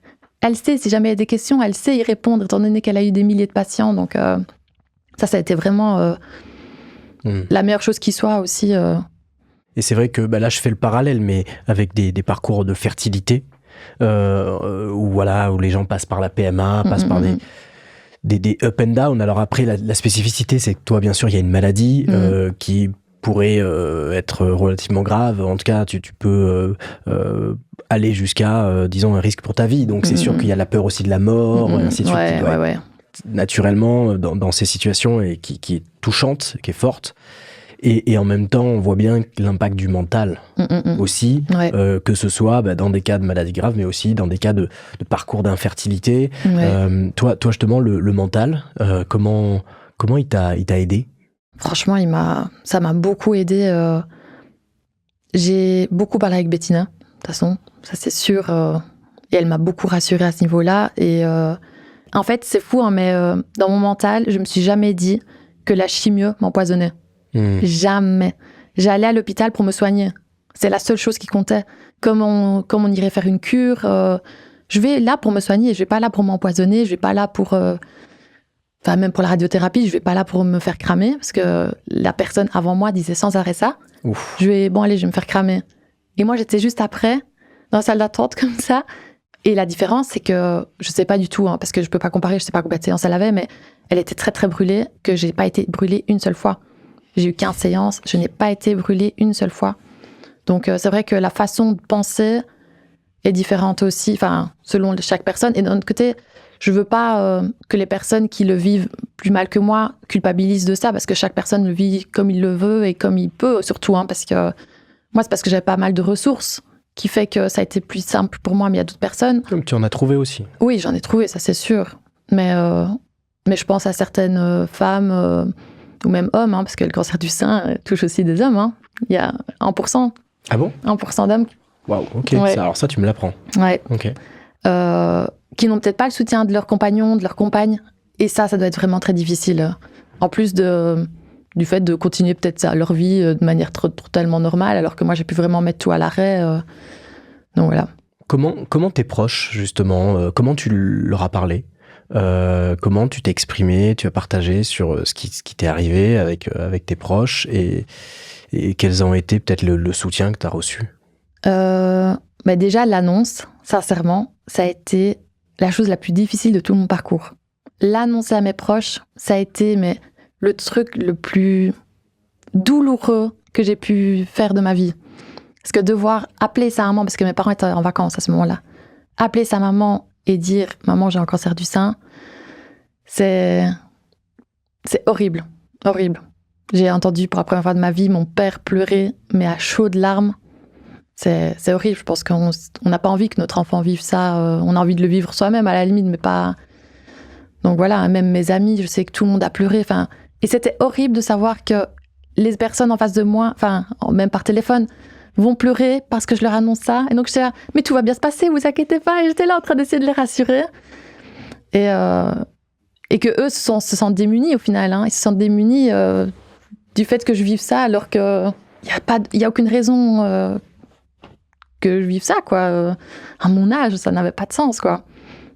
elle sait, si jamais il y a des questions, elle sait y répondre, étant donné qu'elle a eu des milliers de patients. Donc, ça a été vraiment la meilleure chose qui soit aussi. Et c'est vrai que là, je fais le parallèle, mais avec des parcours de fertilité, où les gens passent par la PMA, passent par des up and down. Alors après, la spécificité, c'est que toi, bien sûr, il y a une maladie qui pourrait être relativement grave. En tout cas, tu peux aller jusqu'à, disons, un risque pour ta vie. Donc c'est sûr qu'il y a la peur aussi de la mort, et ainsi de suite, qui doit être naturellement dans ces situations et qui est touchante, qui est forte. Et en même temps, on voit bien l'impact du mental aussi, que ce soit dans des cas de maladies graves, mais aussi dans des cas de parcours d'infertilité. Toi, justement, le mental, comment il t'a aidé ? Franchement, ça m'a beaucoup aidé. J'ai beaucoup parlé avec Bettina, de toute façon, ça c'est sûr. Et elle m'a beaucoup rassurée à ce niveau-là. Et en fait, c'est fou, hein, mais dans mon mental, je me suis jamais dit que la chimio m'empoisonnait. Jamais. J'allais à l'hôpital pour me soigner. C'est la seule chose qui comptait. Comme on irait faire une cure, je vais là pour me soigner. Je vais pas là pour m'empoisonner. Je vais pas là pour... même pour la radiothérapie, je vais pas là pour me faire cramer. Parce que la personne avant moi disait sans arrêt ça. Ouf. Je vais me faire cramer. Et moi, j'étais juste après, dans la salle d'attente comme ça. Et la différence, c'est que je sais pas du tout, hein, parce que je peux pas comparer, je sais pas combien de séances elle avait, mais elle était très très brûlée, que j'ai pas été brûlée une seule fois. J'ai eu 15 séances, je n'ai pas été brûlée une seule fois. Donc c'est vrai que la façon de penser est différente aussi, selon chaque personne. Et d'un autre côté, je veux pas que les personnes qui le vivent plus mal que moi culpabilisent de ça, parce que chaque personne le vit comme il le veut et comme il peut, surtout, hein, parce que moi, c'est parce que j'avais pas mal de ressources qui fait que ça a été plus simple pour moi, mais il y a d'autres personnes. Comme tu en as trouvé aussi. Oui, j'en ai trouvé, ça c'est sûr. Mais je pense à certaines femmes... ou même hommes, hein, parce que le cancer du sein touche aussi des hommes. Hein. Il y a 1%. Ah bon ? 1% d'hommes. Waouh, ok. Ouais. Alors ça, tu me l'apprends. Ouais. Ok. Qui n'ont peut-être pas le soutien de leur compagnon, de leur compagne. Et ça doit être vraiment très difficile. En plus du fait de continuer peut-être leur vie de manière totalement normale, alors que moi, j'ai pu vraiment mettre tout à l'arrêt. Donc voilà. Comment tes proches, justement, comment tu leur as parlé ? Comment tu t'es exprimé, tu as partagé sur ce qui t'est arrivé avec tes proches et quels ont été peut-être le soutien que tu as reçu ? Déjà, l'annonce, sincèrement, ça a été la chose la plus difficile de tout mon parcours. L'annoncer à mes proches, ça a été le truc le plus douloureux que j'ai pu faire de ma vie. Parce que devoir appeler sa maman, parce que mes parents étaient en vacances à ce moment-là, appeler sa maman et dire « Maman, j'ai un cancer du sein », c'est horrible, horrible. J'ai entendu pour la première fois de ma vie mon père pleurer, mais à chaudes larmes. C'est horrible, je pense qu'on n'a pas envie que notre enfant vive ça. On a envie de le vivre soi-même, à la limite, mais pas... Donc voilà, même mes amis, je sais que tout le monde a pleuré. Et c'était horrible de savoir que les personnes en face de moi, même par téléphone, vont pleurer parce que je leur annonce ça. Et donc j'étais là, mais tout va bien se passer, vous inquiétez pas. Et j'étais là en train d'essayer de les rassurer. Et que eux se sentent démunis au final. Hein. Ils se sentent démunis du fait que je vive ça, alors qu'il n'y a aucune raison que je vive ça, quoi. À mon âge, ça n'avait pas de sens, quoi.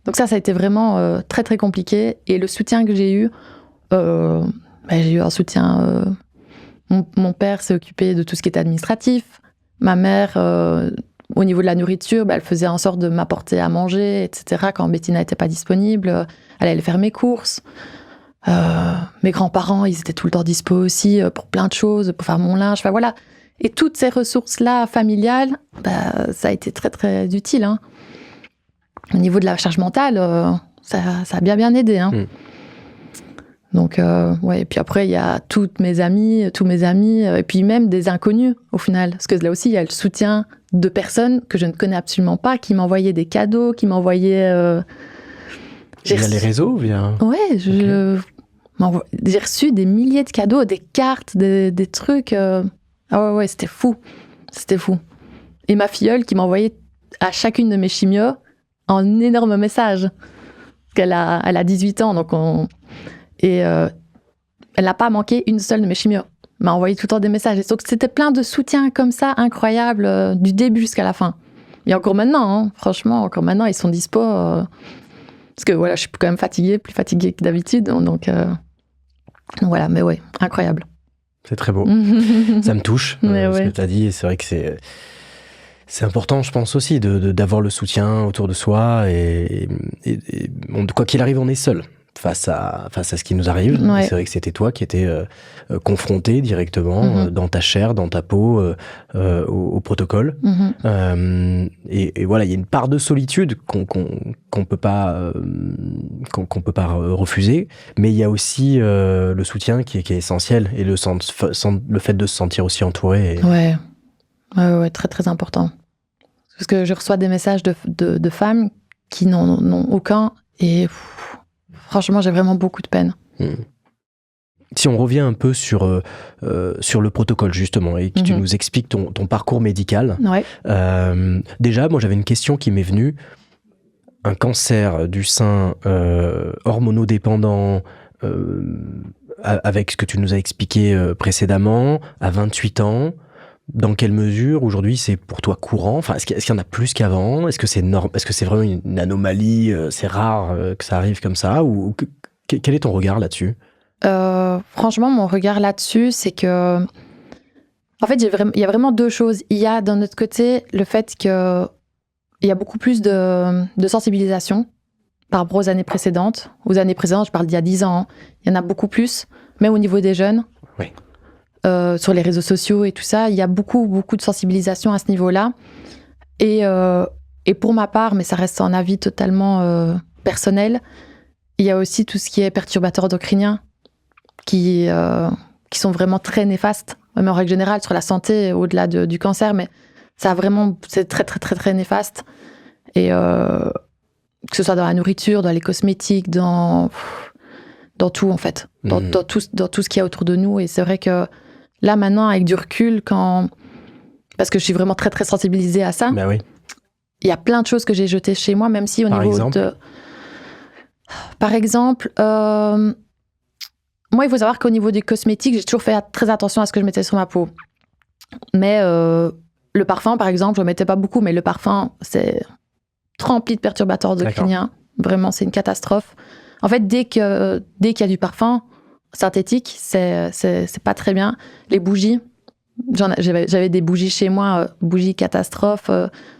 Donc ça a été vraiment très, très compliqué. Et le soutien que j'ai eu, j'ai eu un soutien... Mon père s'est occupé de tout ce qui était administratif. Ma mère, au niveau de la nourriture, elle faisait en sorte de m'apporter à manger, etc. Quand Bettina n'était pas disponible, elle allait faire mes courses. Mes grands-parents, ils étaient tout le temps dispo aussi pour plein de choses, pour faire mon linge. Voilà. Et toutes ces ressources-là familiales, ça a été très, très utile. Hein. Au niveau de la charge mentale, ça a bien aidé. Hein. Donc, et puis après, il y a tous mes amis, et puis même des inconnus, au final. Parce que là aussi, il y a le soutien de personnes que je ne connais absolument pas, qui m'envoyaient des cadeaux, qui m'envoyaient... Via les réseaux, via... Ouais, j'ai reçu des milliers de cadeaux, des cartes, des trucs... Ah ouais, c'était fou. C'était fou. Et ma filleule qui m'envoyait à chacune de mes chimios un énorme message. Parce qu'elle a 18 ans, donc elle n'a pas manqué une seule de mes chimios. Elle m'a envoyé tout le temps des messages. Et donc, c'était plein de soutien comme ça, incroyable, du début jusqu'à la fin. Et encore maintenant, hein, franchement, encore maintenant, ils sont dispo. Parce que voilà, je suis quand même fatiguée, plus fatiguée que d'habitude. Donc voilà, mais ouais, incroyable. C'est très beau. Ça me touche, ce que tu as dit. Et c'est vrai que c'est important, je pense aussi, d'avoir le soutien autour de soi. Et quoi qu'il arrive, on est seul. face à ce qui nous arrive. Ouais. C'est vrai que c'était toi qui étais confronté directement dans ta chair, dans ta peau, au protocole. Et voilà, il y a une part de solitude qu'on peut pas refuser, mais il y a aussi le soutien qui est essentiel et le fait de se sentir aussi entouré. Ouais, très très important. Parce que je reçois des messages de femmes qui n'en ont aucun et franchement, j'ai vraiment beaucoup de peine. Si on revient un peu sur le protocole, justement, et que tu nous expliques ton parcours médical, déjà, moi, j'avais une question qui m'est venue. Un cancer du sein hormonodépendant, avec ce que tu nous as expliqué précédemment, à 28 ans, dans quelle mesure, aujourd'hui, c'est pour toi courant ? Enfin, est-ce qu'il y en a plus qu'avant ? Est-ce que c'est Est-ce que c'est vraiment une anomalie ? C'est rare que ça arrive comme ça ? Ou quel est ton regard là-dessus ? Franchement, mon regard là-dessus, c'est que... En fait, il y a vraiment deux choses. Il y a, d'un autre côté, le fait qu'il y a beaucoup plus de sensibilisation par rapport aux années précédentes. Aux années précédentes, je parle d'il y a 10 ans. Hein. Il y en a beaucoup plus, même au niveau des jeunes. Oui. Sur les réseaux sociaux et tout ça, il y a beaucoup de sensibilisation à ce niveau-là. Et pour ma part, mais ça reste un avis totalement personnel, il y a aussi tout ce qui est perturbateurs endocriniens qui sont vraiment très néfastes, même en règle générale sur la santé, au-delà du cancer, mais c'est très très très très néfaste. Et que ce soit dans la nourriture, dans les cosmétiques, dans tout en fait, dans tout ce qu'il y a autour de nous. Et c'est vrai que là, maintenant, avec du recul, parce que je suis vraiment très, très sensibilisée à ça, Ben oui. Il y a plein de choses que j'ai jetées chez moi, même si au niveau de... Par exemple, moi, il faut savoir qu'au niveau des cosmétiques, j'ai toujours fait très attention à ce que je mettais sur ma peau. Mais le parfum, par exemple, je ne mettais pas beaucoup, mais le parfum, c'est rempli de perturbateurs endocriniens. Vraiment, c'est une catastrophe. En fait, dès qu'il y a du parfum synthétique, c'est pas très bien. Les bougies, j'avais des bougies chez moi, bougies catastrophes,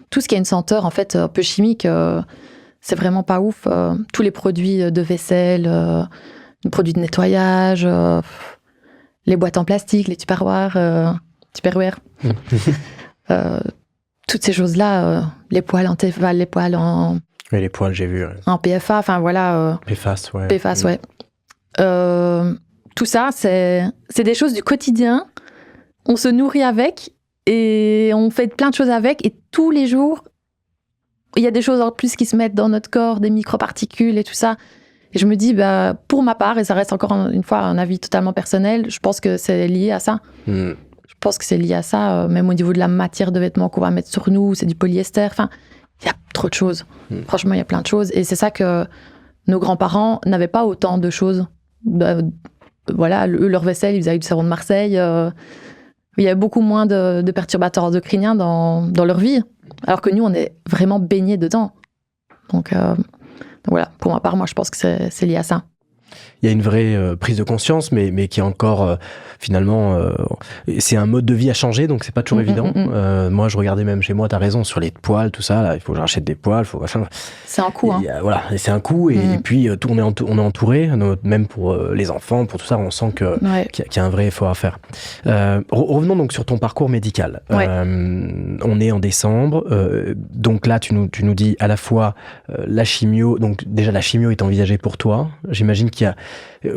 tout ce qui a une senteur en fait un peu chimique, c'est vraiment pas ouf. Tous les produits de vaisselle, les produits de nettoyage, les boîtes en plastique, les tupperwares, toutes ces choses-là, les poils en Tefal, les poils en... Oui, les poils, j'ai vu. Ouais. En PFA, enfin voilà. PFAS, ouais. PFAS, ouais. Tout ça, c'est des choses du quotidien. On se nourrit avec et on fait plein de choses avec. Et tous les jours, il y a des choses en plus qui se mettent dans notre corps, des microparticules et tout ça. Et je me dis, pour ma part, et ça reste encore une fois un avis totalement personnel, je pense que c'est lié à ça. Je pense que c'est lié à ça, même au niveau de la matière de vêtements qu'on va mettre sur nous, c'est du polyester. Enfin, il y a trop de choses. Franchement, il y a plein de choses. Et c'est ça que nos grands-parents n'avaient pas autant de choses. Voilà, eux, leur vaisselle, ils faisaient du savon de Marseille. Il y avait beaucoup moins de perturbateurs endocriniens dans leur vie. Alors que nous, on est vraiment baignés dedans. Donc voilà, pour ma part, moi, je pense que c'est lié à ça. Il y a une vraie prise de conscience, mais qui est encore, finalement, c'est un mode de vie à changer, donc c'est pas toujours évident. Moi, je regardais même chez moi, t'as raison, sur les poils, tout ça, là, il faut que je rachète des poils, c'est un coût, hein. Voilà, c'est un coût, et puis on est entouré, même pour les enfants, pour tout ça, on sent qu'il y a un vrai effort à faire. Revenons donc sur ton parcours médical. On est en décembre, donc là, tu nous dis à la fois la chimio, donc déjà la chimio est envisagée pour toi, j'imagine qu'il y a...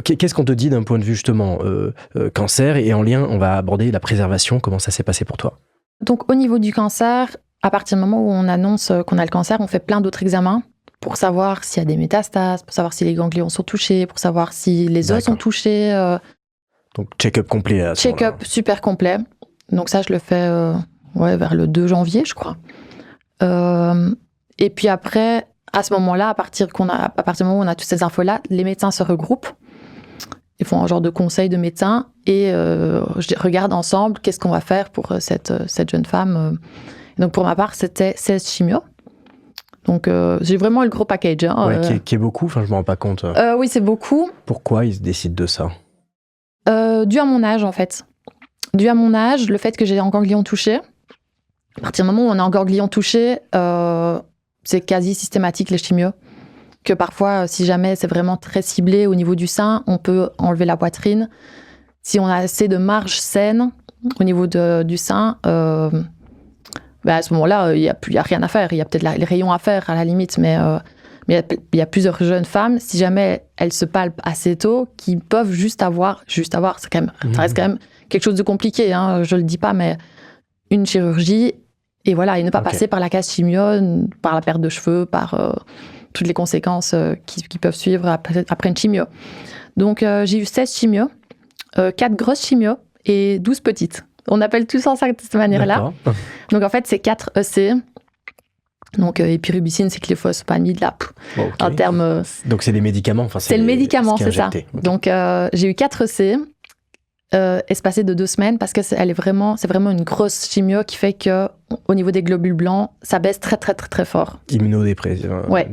Qu'est-ce qu'on te dit d'un point de vue justement cancer, et en lien, on va aborder la préservation, comment ça s'est passé pour toi? Donc au niveau du cancer, à partir du moment où on annonce qu'on a le cancer, on fait plein d'autres examens pour savoir s'il y a des métastases, pour savoir si les ganglions sont touchés, pour savoir si les os sont touchés. Donc check-up complet. Check-up super complet. Donc ça, je le fais vers le 2 janvier, je crois. Et puis après... À ce moment-là, à partir du moment où on a toutes ces infos-là, les médecins se regroupent. Ils font un genre de conseil de médecins et regardent ensemble qu'est-ce qu'on va faire pour cette jeune femme. Donc pour ma part, c'était 16 chimios. Donc j'ai vraiment le gros package. Hein, qui est beaucoup, enfin je ne me rends pas compte. Oui, c'est beaucoup. Pourquoi ils se décident de ça? Dû à mon âge, en fait. Dû à mon âge, le fait que j'ai un ganglion touché. À partir du moment où on a un ganglion touché... c'est quasi systématique, les chimios. que parfois, si jamais c'est vraiment très ciblé au niveau du sein, on peut enlever la poitrine. Si on a assez de marge saine au niveau du sein, à ce moment-là, il n'y a rien à faire. Il y a peut-être les rayons à faire à la limite, mais il y a plusieurs jeunes femmes, si jamais elles se palpent assez tôt, qui peuvent juste avoir, ça reste quand même quelque chose de compliqué, hein, je le dis pas, mais une chirurgie, et voilà, et ne pas passer par la case chimio, par la perte de cheveux, par toutes les conséquences qui peuvent suivre après une chimio. Donc j'ai eu 16 chimios, 4 grosses chimios et 12 petites. On appelle tout ça de cette manière-là. D'accord. Donc en fait, c'est 4 EC. Donc épirubicine, c'est cléphosphamide, là, en termes... Donc c'est des médicaments, c'est le médicament, c'est ça. Okay. Donc j'ai eu 4 EC, espacés de 2 semaines, parce que c'est vraiment une grosse chimio qui fait que au niveau des globules blancs, ça baisse très très très très fort. Immunodépression. Ouais.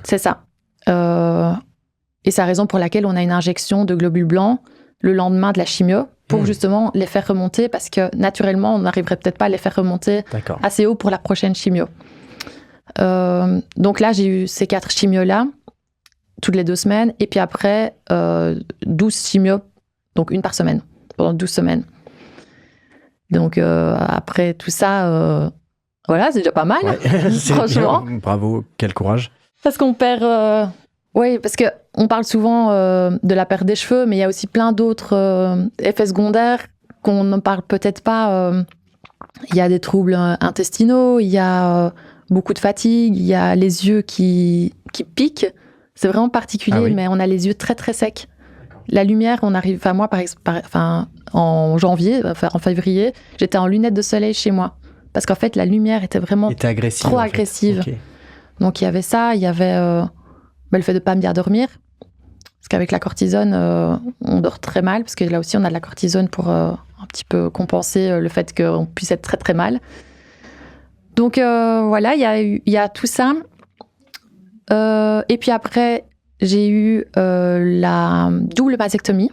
C'est ça. Et c'est la raison pour laquelle on a une injection de globules blancs le lendemain de la chimio, pour justement les faire remonter, parce que naturellement, on n'arriverait peut-être pas à les faire remonter assez haut pour la prochaine chimio. Donc là, j'ai eu ces 4 chimios-là, toutes les 2 semaines, et puis après, 12 chimios, donc une par semaine, pendant 12 semaines. Donc après tout ça, voilà, c'est déjà pas mal, franchement. Bien. Bravo, quel courage. Parce qu'on perd... Oui, parce qu'on parle souvent de la perte des cheveux, mais il y a aussi plein d'autres effets secondaires qu'on ne parle peut-être pas. Il y a des troubles intestinaux, il y a beaucoup de fatigue, il y a les yeux qui piquent. C'est vraiment particulier, mais on a les yeux très très secs. La lumière, on arrive... Enfin, moi, en janvier, en février, j'étais en lunettes de soleil chez moi. Parce qu'en fait, la lumière était vraiment trop agressive. Okay. Donc, il y avait ça, il y avait... le fait de ne pas bien dormir, parce qu'avec la cortisone, on dort très mal, parce que là aussi, on a de la cortisone pour un petit peu compenser le fait qu'on puisse être très, très mal. Donc, voilà, il y a tout ça. Et puis après, j'ai eu la double mastectomie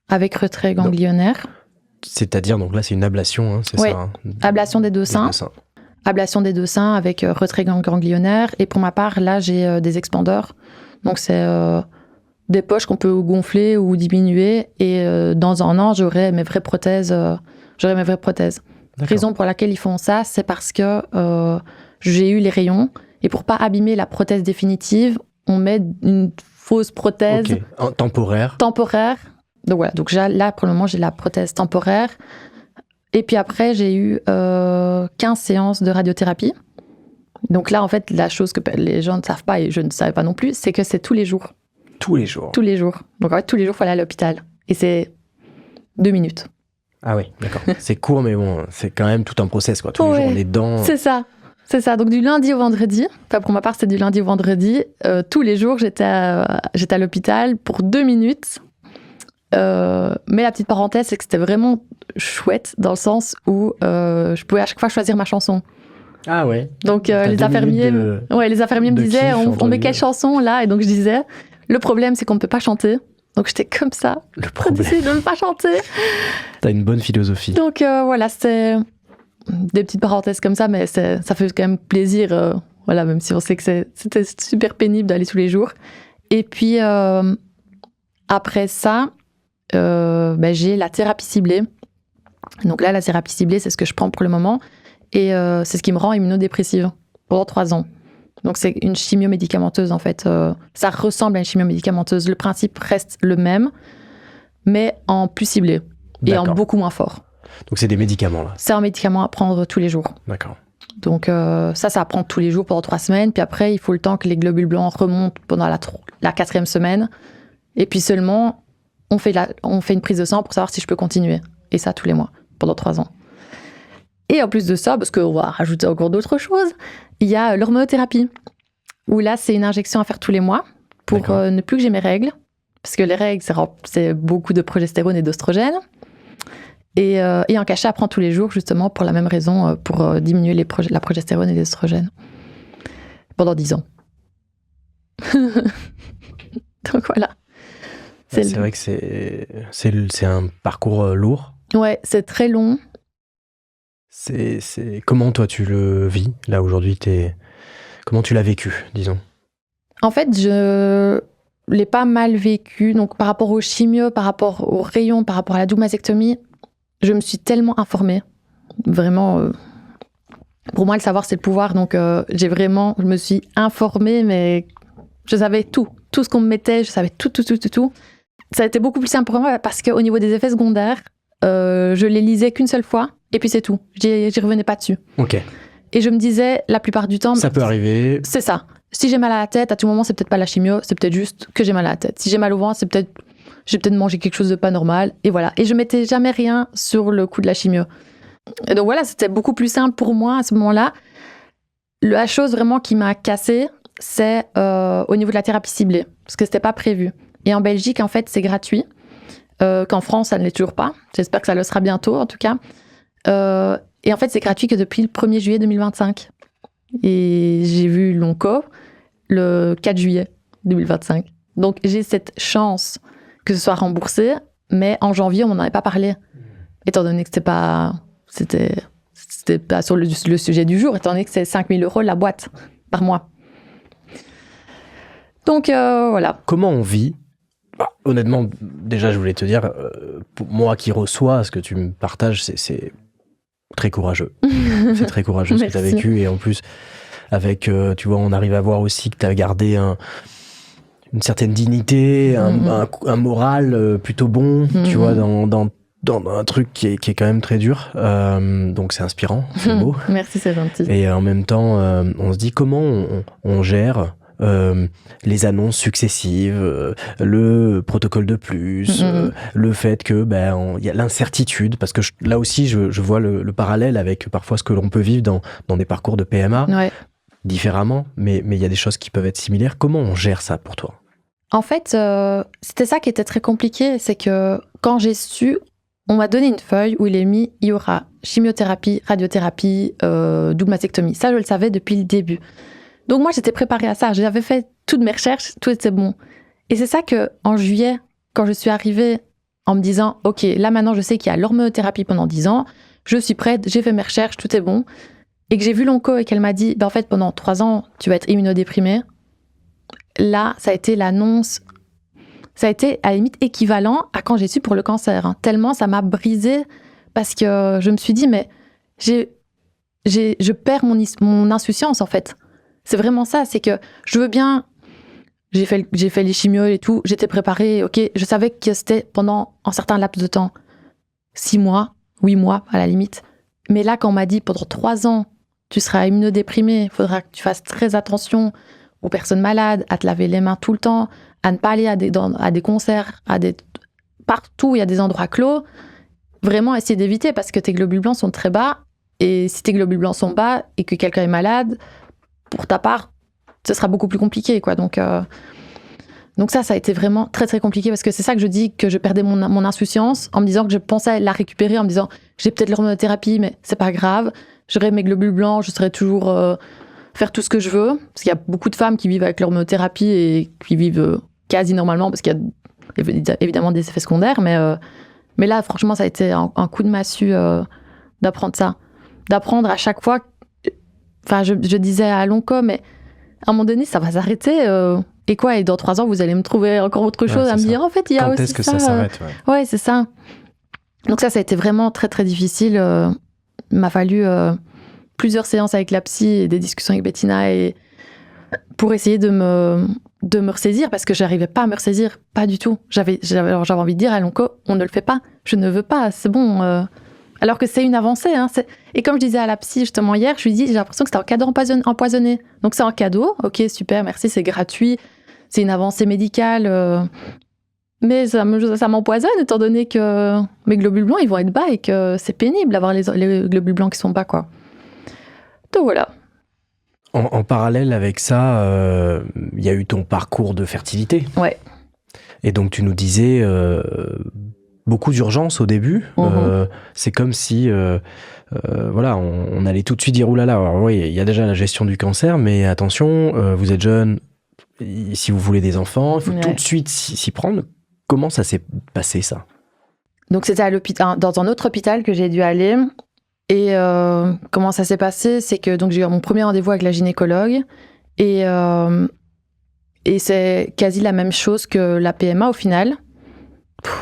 avec retrait ganglionnaire. C'est-à-dire, donc là, c'est une ablation, hein, c'est ça, hein, ablation des deux seins. Ablation des 2 seins avec retrait ganglionnaire. Et pour ma part, là, j'ai des expandeurs. Donc, c'est des poches qu'on peut gonfler ou diminuer. Et dans un an, j'aurai mes vraies prothèses. Raison pour laquelle ils font ça, c'est parce que j'ai eu les rayons. Et pour pas abîmer la prothèse définitive, on met une fausse prothèse. Temporaire. Donc voilà. Donc là, pour le moment, j'ai la prothèse temporaire. Et puis après, j'ai eu 15 séances de radiothérapie. Donc là, en fait, la chose que les gens ne savent pas, et je ne savais pas non plus, c'est que c'est tous les jours. Tous les jours. Tous les jours. Donc en fait, tous les jours, il faut aller à l'hôpital. Et c'est 2 minutes. Ah oui, d'accord. C'est court, mais bon, c'est quand même tout un process, quoi. Tous les jours, on est dedans. C'est ça. Donc du lundi au vendredi, enfin pour ma part, c'est du lundi au vendredi. Tous les jours, j'étais à l'hôpital pour 2 minutes. Mais la petite parenthèse, c'est que c'était vraiment chouette dans le sens où je pouvais à chaque fois choisir ma chanson. Ah ouais. Donc les infirmiers me disaient on met quelle chanson là, et donc je disais le problème c'est qu'on ne peut pas chanter. Donc j'étais comme ça. Le problème. De ne pas chanter. T'as une bonne philosophie. Donc voilà, c'était des petites parenthèses comme ça, mais ça fait quand même plaisir. Voilà, même si on sait que c'était super pénible d'aller tous les jours. Et puis après ça. J'ai la thérapie ciblée. Donc là, la thérapie ciblée, c'est ce que je prends pour le moment. Et c'est ce qui me rend immunodépressive pendant 3 ans. Donc c'est une chimio médicamenteuse, en fait. Ça ressemble à une chimio médicamenteuse. Le principe reste le même, mais en plus ciblé. Et en beaucoup moins fort. Donc c'est des médicaments, là. C'est un médicament à prendre tous les jours. D'accord. Donc ça prend tous les jours pendant 3 semaines. Puis après, il faut le temps que les globules blancs remontent pendant la 4e semaine. Et puis seulement... On fait une prise de sang pour savoir si je peux continuer. Et ça, tous les mois, pendant 3 ans. Et en plus de ça, parce qu'on va rajouter encore d'autres choses, il y a l'hormonothérapie, où là, c'est une injection à faire tous les mois pour ne plus que j'ai mes règles. Parce que les règles, c'est beaucoup de progestérone et d'oestrogène. Et en cachet à prendre tous les jours, justement, pour la même raison, pour diminuer la progestérone et l'oestrogène. Pendant 10 ans. Donc voilà. C'est vrai que c'est un parcours lourd. Ouais, c'est très long. Comment toi tu le vis là aujourd'hui, comment tu l'as vécu, disons? En fait, je l'ai pas mal vécu. Donc, par rapport aux chimios, par rapport aux rayons, par rapport à la double mastectomie, je me suis tellement informée. Vraiment, pour moi, le savoir, c'est le pouvoir. Donc, je me suis informée, mais je savais tout. Tout ce qu'on me mettait, je savais tout. Ça a été beaucoup plus simple pour moi parce qu'au niveau des effets secondaires, je les lisais qu'une seule fois et puis c'est tout. J'y revenais pas dessus. Ok. Et je me disais, la plupart du temps... Ça peut arriver. C'est ça. Si j'ai mal à la tête, à tout moment, c'est peut-être pas la chimio, c'est peut-être juste que j'ai mal à la tête. Si j'ai mal au ventre, j'ai peut-être mangé quelque chose de pas normal. Et voilà. Et je mettais jamais rien sur le coup de la chimio. Et donc voilà, c'était beaucoup plus simple pour moi à ce moment-là. La chose vraiment qui m'a cassée, c'est au niveau de la thérapie ciblée. Parce que c'était pas prévu. Et en Belgique, en fait, c'est gratuit. Qu'en France, ça ne l'est toujours pas. J'espère que ça le sera bientôt, en tout cas. Et en fait, c'est gratuit que depuis le 1er juillet 2025. Et j'ai vu l'onco le 4 juillet 2025. Donc, j'ai cette chance que ce soit remboursé, mais en janvier, on m'en avait pas parlé. Étant donné que c'était pas sur le sujet du jour, étant donné que c'est 5 000 € la boîte par mois. Donc, voilà. Comment on vit ? Honnêtement, déjà, je voulais te dire, pour moi qui reçois ce que tu me partages, c'est très courageux. C'est très courageux ce que tu as vécu. Et en plus, avec, tu vois, on arrive à voir aussi que tu as gardé une certaine dignité, un moral plutôt bon, tu vois, dans un truc qui est quand même très dur. Donc, c'est inspirant, c'est beau. Merci, c'est gentil. Et en même temps, on se dit comment on gère les annonces successives, le protocole de plus, le fait que y a l'incertitude, parce que là aussi je vois le parallèle avec parfois ce que l'on peut vivre dans des parcours de PMA, différemment, mais il y a des choses qui peuvent être similaires. Comment on gère ça pour toi ? En fait, c'était ça qui était très compliqué, c'est que quand j'ai su, on m'a donné une feuille où il est mis, il y aura chimiothérapie, radiothérapie, double mastectomie. Ça, je le savais depuis le début. Donc moi, j'étais préparée à ça. J'avais fait toutes mes recherches, tout était bon. Et c'est ça que, en juillet, quand je suis arrivée en me disant, OK, là maintenant, je sais qu'il y a l'hormonothérapie pendant 10 ans, je suis prête, j'ai fait mes recherches, tout est bon. Et que j'ai vu l'onco et qu'elle m'a dit, en fait, pendant 3 ans, tu vas être immunodéprimée. Là, ça a été l'annonce. Ça a été, à la limite, équivalent à quand j'ai su pour le cancer. Hein. Tellement ça m'a brisée parce que je me suis dit, mais je perds mon insouciance, en fait. C'est vraiment ça, c'est que je veux bien... J'ai fait les chimios et tout, j'étais préparée, ok, je savais que c'était pendant un certain laps de temps. 6 mois, 8 mois à la limite. Mais là, quand on m'a dit pendant 3 ans, tu seras immunodéprimée, il faudra que tu fasses très attention aux personnes malades, à te laver les mains tout le temps, à ne pas aller à des concerts, partout où il y a des endroits clos. Vraiment essayer d'éviter parce que tes globules blancs sont très bas. Et si tes globules blancs sont bas et que quelqu'un est malade, pour ta part, ce sera beaucoup plus compliqué, quoi. Donc ça a été vraiment très, très compliqué parce que c'est ça que je dis, que je perdais mon insouciance en me disant que je pensais la récupérer, en me disant j'ai peut-être l'hormonothérapie, mais c'est pas grave. J'aurai mes globules blancs, je saurai toujours faire tout ce que je veux. Parce qu'il y a beaucoup de femmes qui vivent avec l'hormonothérapie et qui vivent quasi normalement parce qu'il y a évidemment des effets secondaires. Mais là, franchement, ça a été un coup de massue d'apprendre ça. D'apprendre à chaque fois. Enfin, je disais à l'onco, mais à un moment donné, ça va s'arrêter. Et quoi ? Et dans 3 ans, vous allez me trouver encore autre chose à me dire. En fait, il y a aussi ça. Quand est-ce que ça s'arrête ? Ouais, c'est ça. Donc ça a été vraiment très, très difficile. Il m'a fallu plusieurs séances avec la psy et des discussions avec Bettina pour essayer de me ressaisir parce que j'arrivais pas à me ressaisir, pas du tout. J'avais envie de dire à l'onco, on ne le fait pas. Je ne veux pas, c'est bon. Alors que c'est une avancée. Hein, et comme je disais à la psy justement hier, je lui dis, j'ai l'impression que c'était un cadeau empoisonné. Donc c'est un cadeau, ok, super, merci, c'est gratuit, c'est une avancée médicale, mais ça m'empoisonne étant donné que mes globules blancs, ils vont être bas et que c'est pénible d'avoir les globules blancs qui sont bas, quoi. Donc voilà. En parallèle avec ça, il y a eu ton parcours de fertilité. Ouais. Et donc tu nous disais... beaucoup d'urgence au début. C'est comme si, voilà, on allait tout de suite dire oulala. Alors oui, il y a déjà la gestion du cancer, mais attention, vous êtes jeune. Si vous voulez des enfants, il faut tout de suite s'y prendre. Comment ça s'est passé ça ? Donc c'était à l'hôpital, dans un autre hôpital que j'ai dû aller. Et comment ça s'est passé ? C'est que donc j'ai eu mon premier rendez-vous avec la gynécologue et Et c'est quasi la même chose que la PMA au final.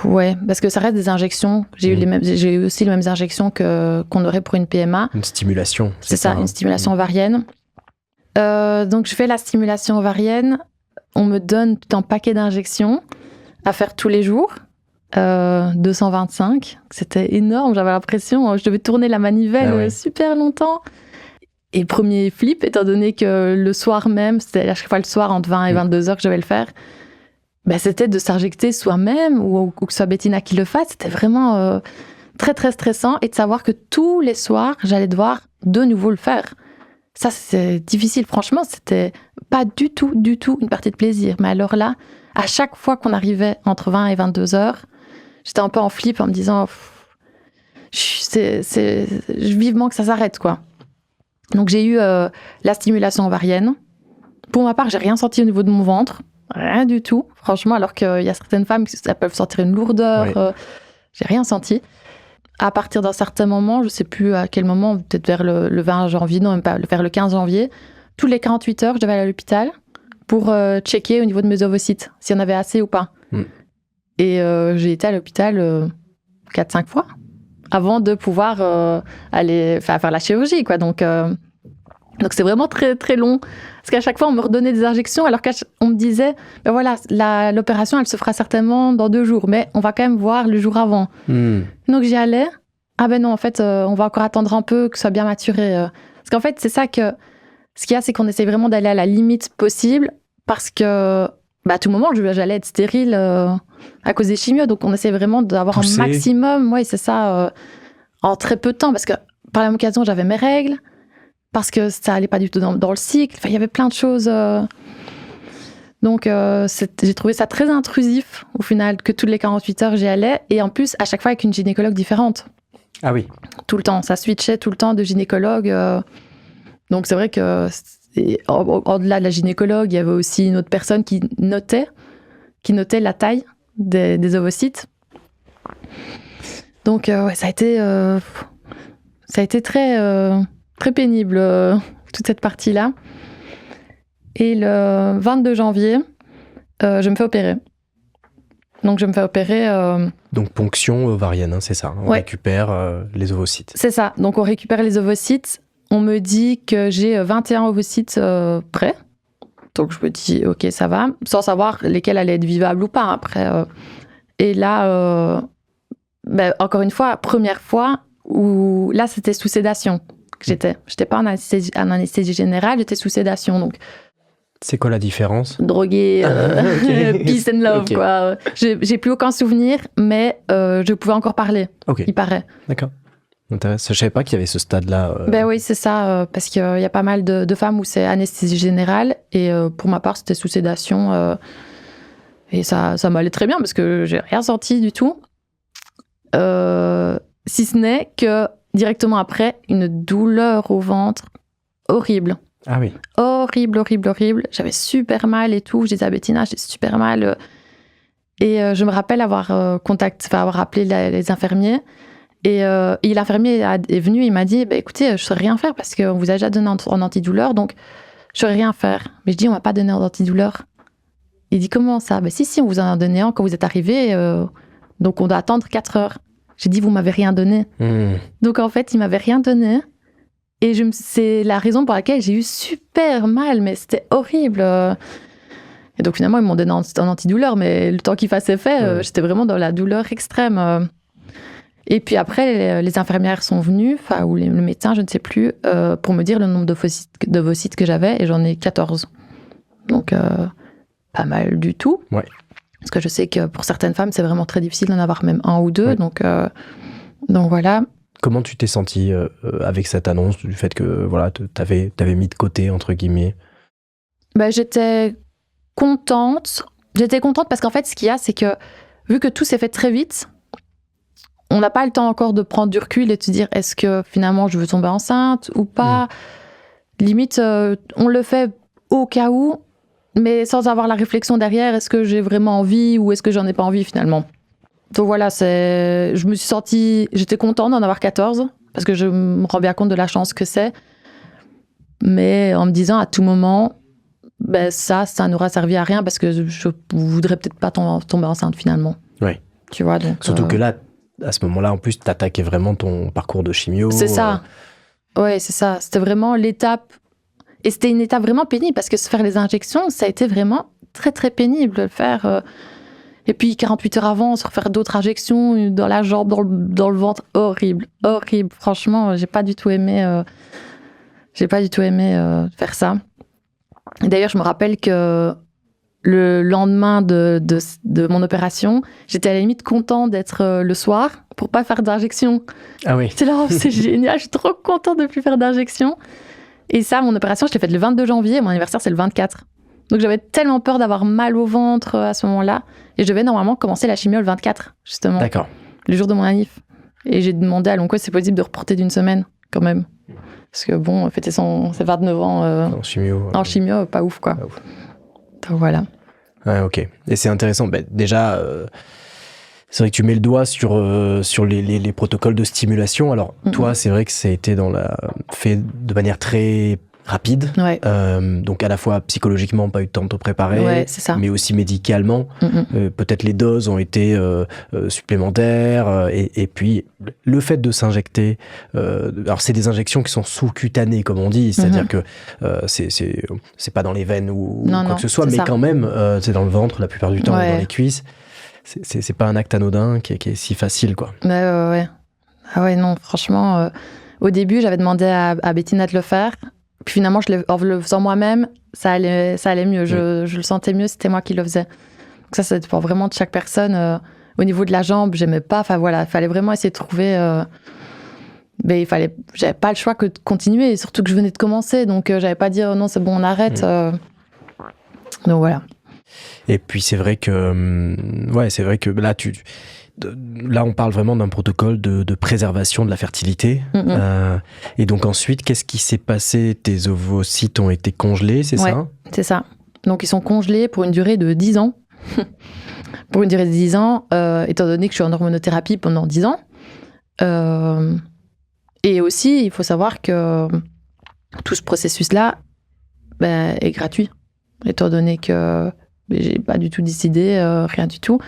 Ouais, parce que ça reste des injections. J'ai eu aussi les mêmes injections qu'on aurait pour une PMA. Une stimulation. C'est ça, une stimulation ovarienne. Donc je fais la stimulation ovarienne. On me donne tout un paquet d'injections à faire tous les jours. 225, c'était énorme. J'avais l'impression, je devais tourner la manivelle super longtemps. Et premier flip, étant donné que le soir même, c'était à chaque fois le soir entre 20 et 22 heures que je devais le faire, c'était de s'injecter soi-même ou que ce soit Bettina qui le fasse. C'était vraiment très, très stressant. Et de savoir que tous les soirs, j'allais devoir de nouveau le faire. Ça, c'est difficile. Franchement, c'était pas du tout une partie de plaisir. Mais alors là, à chaque fois qu'on arrivait entre 20 et 22 heures, j'étais un peu en flip en me disant vivement que ça s'arrête, quoi. Donc, j'ai eu la stimulation ovarienne. Pour ma part, j'ai rien senti au niveau de mon ventre. Rien du tout, franchement, alors qu'il y a certaines femmes qui peuvent sentir une lourdeur. J'ai rien senti. À partir d'un certain moment, je sais plus à quel moment, peut-être vers le 20 janvier, non, même pas, vers le 15 janvier, tous les 48 heures, je devais aller à l'hôpital pour checker au niveau de mes ovocytes, s'il y en avait assez ou pas. Et j'ai été à l'hôpital 4-5 fois avant de pouvoir aller faire la chirurgie, quoi. Donc c'est vraiment très, très long. Parce qu'à chaque fois, on me redonnait des injections, alors qu'on me disait, voilà, l'opération, elle se fera certainement dans 2 jours, mais on va quand même voir le jour avant. Donc j'y allais. Ah ben non, en fait, on va encore attendre un peu que ce soit bien maturé. Parce qu'en fait, c'est ça que... Ce qu'il y a, c'est qu'on essaie vraiment d'aller à la limite possible, parce que à tout moment, j'allais être stérile à cause des chimios. Donc on essaie vraiment d'avoir un maximum, c'est ça, en très peu de temps. Parce que par la même occasion, j'avais mes règles, parce que ça allait pas du tout dans le cycle. Enfin, il y avait plein de choses. Donc, j'ai trouvé ça très intrusif, au final, que toutes les 48 heures, j'y allais. Et en plus, à chaque fois, avec une gynécologue différente. Ah oui. Tout le temps. Ça switchait tout le temps de gynécologue. Donc, c'est vrai que, au-delà de la gynécologue, il y avait aussi une autre personne qui notait la taille des ovocytes. Donc, ça a été très... très pénible, toute cette partie-là. Et le 22 janvier, je me fais opérer. Donc, je me fais opérer... Donc, ponction ovarienne, c'est ça. On récupère les ovocytes. C'est ça. Donc, on récupère les ovocytes. On me dit que j'ai 21 ovocytes prêts. Donc, je me dis, OK, ça va. Sans savoir lesquels allaient être vivables ou pas, après. Et là, encore une fois, première fois où... Là, c'était sous sédation. J'étais pas en anesthésie générale, j'étais sous sédation. Donc, c'est quoi la différence ? Droguée, peace and love, quoi. J'ai plus aucun souvenir, mais je pouvais encore parler, il paraît. D'accord. Intéressant. Je savais pas qu'il y avait ce stade-là. Oui, c'est ça, parce qu'il y a pas mal de femmes où c'est anesthésie générale, et pour ma part, c'était sous sédation. Et ça m'allait très bien, parce que j'ai rien senti du tout. Si ce n'est que directement après, une douleur au ventre horrible. Ah oui. Horrible. J'avais super mal et tout. Je disais à Bettina, j'ai super mal. Et je me rappelle avoir appelé les infirmiers. Et l'infirmier est venu, il m'a dit, écoutez, je ne saurais rien faire parce qu'on vous a déjà donné un antidouleur, donc je ne saurais rien faire. Mais je dis, on ne m'a pas donné un antidouleur. Il dit, comment ça ? Si, on vous en a donné un quand vous êtes arrivé, donc on doit attendre 4 heures. J'ai dit, vous m'avez rien donné. Donc, en fait, il m'avait rien donné. Et c'est la raison pour laquelle j'ai eu super mal, mais c'était horrible. Et donc, finalement, ils m'ont donné un antidouleur, mais le temps qu'il fasse effet, j'étais vraiment dans la douleur extrême. Et puis après, les infirmières sont venues, ou le médecin, je ne sais plus, pour me dire le nombre d'ovocytes que j'avais, et j'en ai 14. Donc, pas mal du tout. Ouais. Parce que je sais que pour certaines femmes, c'est vraiment très difficile d'en avoir même 1 ou 2. Ouais. Donc voilà. Comment tu t'es sentie avec cette annonce du fait que t'avais mis de côté, entre guillemets ? J'étais contente. J'étais contente parce qu'en fait, ce qu'il y a, c'est que vu que tout s'est fait très vite, on n'a pas le temps encore de prendre du recul et de se dire est-ce que finalement je veux tomber enceinte ou pas. Limite, on le fait au cas où, mais sans avoir la réflexion derrière, est-ce que j'ai vraiment envie ou est-ce que j'en ai pas envie finalement. Donc voilà, je me suis sentie, j'étais contente d'en avoir 14 parce que je me rends bien compte de la chance que c'est, mais en me disant à tout moment, ça n'aura servi à rien parce que je voudrais peut-être pas tomber enceinte finalement. Oui. Tu vois, donc. Surtout que là, à ce moment-là, en plus, t'attaquais vraiment ton parcours de chimio. C'est ça. Ouais, c'est ça. C'était vraiment l'étape. Et c'était une étape vraiment pénible parce que se faire les injections, ça a été vraiment très, très pénible de le faire. Et puis 48 heures avant, se refaire d'autres injections dans la jambe, dans le ventre. Horrible, horrible. Franchement, j'ai pas du tout aimé faire ça. Et d'ailleurs, je me rappelle que le lendemain de mon opération, j'étais à la limite contente d'être le soir pour pas faire d'injection. Ah oui. C'est là, c'est génial, je suis trop contente de plus faire d'injection. Et ça, mon opération, je l'ai faite le 22 janvier, mon anniversaire, c'est le 24. Donc j'avais tellement peur d'avoir mal au ventre à ce moment-là. Et je devais normalement commencer la chimio le 24, justement. D'accord. Le jour de mon anniv. Et j'ai demandé à l'onco si c'est possible de reporter d'une semaine, quand même. Parce que bon, fêter ses 29 ans en chimio, pas ouf, quoi. Pas ouf. Donc voilà. Ouais, ok. Et c'est intéressant. Déjà, c'est vrai que tu mets le doigt sur les protocoles de stimulation. Alors, toi, c'est vrai que ça a été fait de manière très rapide. Ouais. Donc, à la fois psychologiquement, pas eu de temps de te préparer, ouais, c'est ça. mais aussi médicalement. Peut-être les doses ont été supplémentaires. Et puis, le fait de s'injecter... alors, c'est des injections qui sont sous-cutanées, comme on dit. C'est-à-dire que c'est pas dans les veines ou quoi que ce soit, mais ça. Quand même, c'est dans le ventre la plupart du temps, dans les cuisses. C'est pas un acte anodin qui est si facile, quoi. Ouais. Ah ouais, non, franchement, au début, j'avais demandé à Bettina de le faire. Puis finalement, en le faisant moi-même, ça allait mieux. Je le sentais mieux, c'était moi qui le faisais. Donc ça dépend vraiment de chaque personne. Au niveau de la jambe, j'aimais pas. Enfin voilà, il fallait vraiment essayer de trouver... j'avais pas le choix que de continuer. Et surtout que je venais de commencer. Donc j'avais pas dit, non, c'est bon, on arrête. Donc voilà. Et puis c'est vrai que là on parle vraiment d'un protocole de préservation de la fertilité. Et donc ensuite, qu'est-ce qui s'est passé? Tes ovocytes ont été congelés, c'est ça? C'est ça. Donc ils sont congelés pour une durée de 10 ans. Pour une durée de 10 ans, étant donné que je suis en hormonothérapie pendant 10 ans. Et aussi, il faut savoir que tout ce processus-là est gratuit. Étant donné que j'ai pas du tout décidé, rien du tout.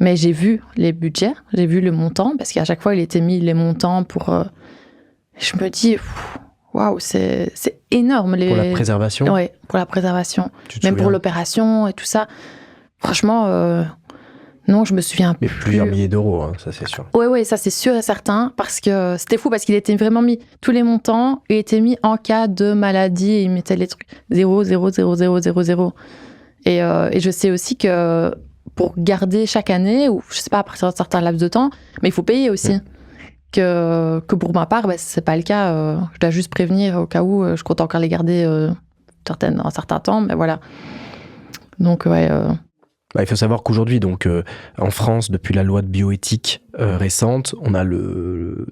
Mais j'ai vu les budgets, j'ai vu le montant, parce qu'à chaque fois, il était mis les montants pour... je me dis, waouh, c'est énorme. Pour la préservation? Oui, pour la préservation. Même pour l'opération et tout ça. Franchement, non, je me souviens plus. Mais plusieurs milliers d'euros, hein, ça c'est sûr. Oui, ça c'est sûr et certain, parce que c'était fou, parce qu'il était vraiment mis, tous les montants, il était mis en cas de maladie, et il mettait les trucs 0, 0, 0, 0, 0, 0. Et je sais aussi que pour garder chaque année, ou je sais pas, à partir d'un certain laps de temps, mais il faut payer aussi. Que pour ma part, c'est pas le cas. Je dois juste prévenir au cas où je compte encore les garder un certain temps, mais voilà. Donc, ouais. Il faut savoir qu'aujourd'hui, donc, en France, depuis la loi de bioéthique récente, on a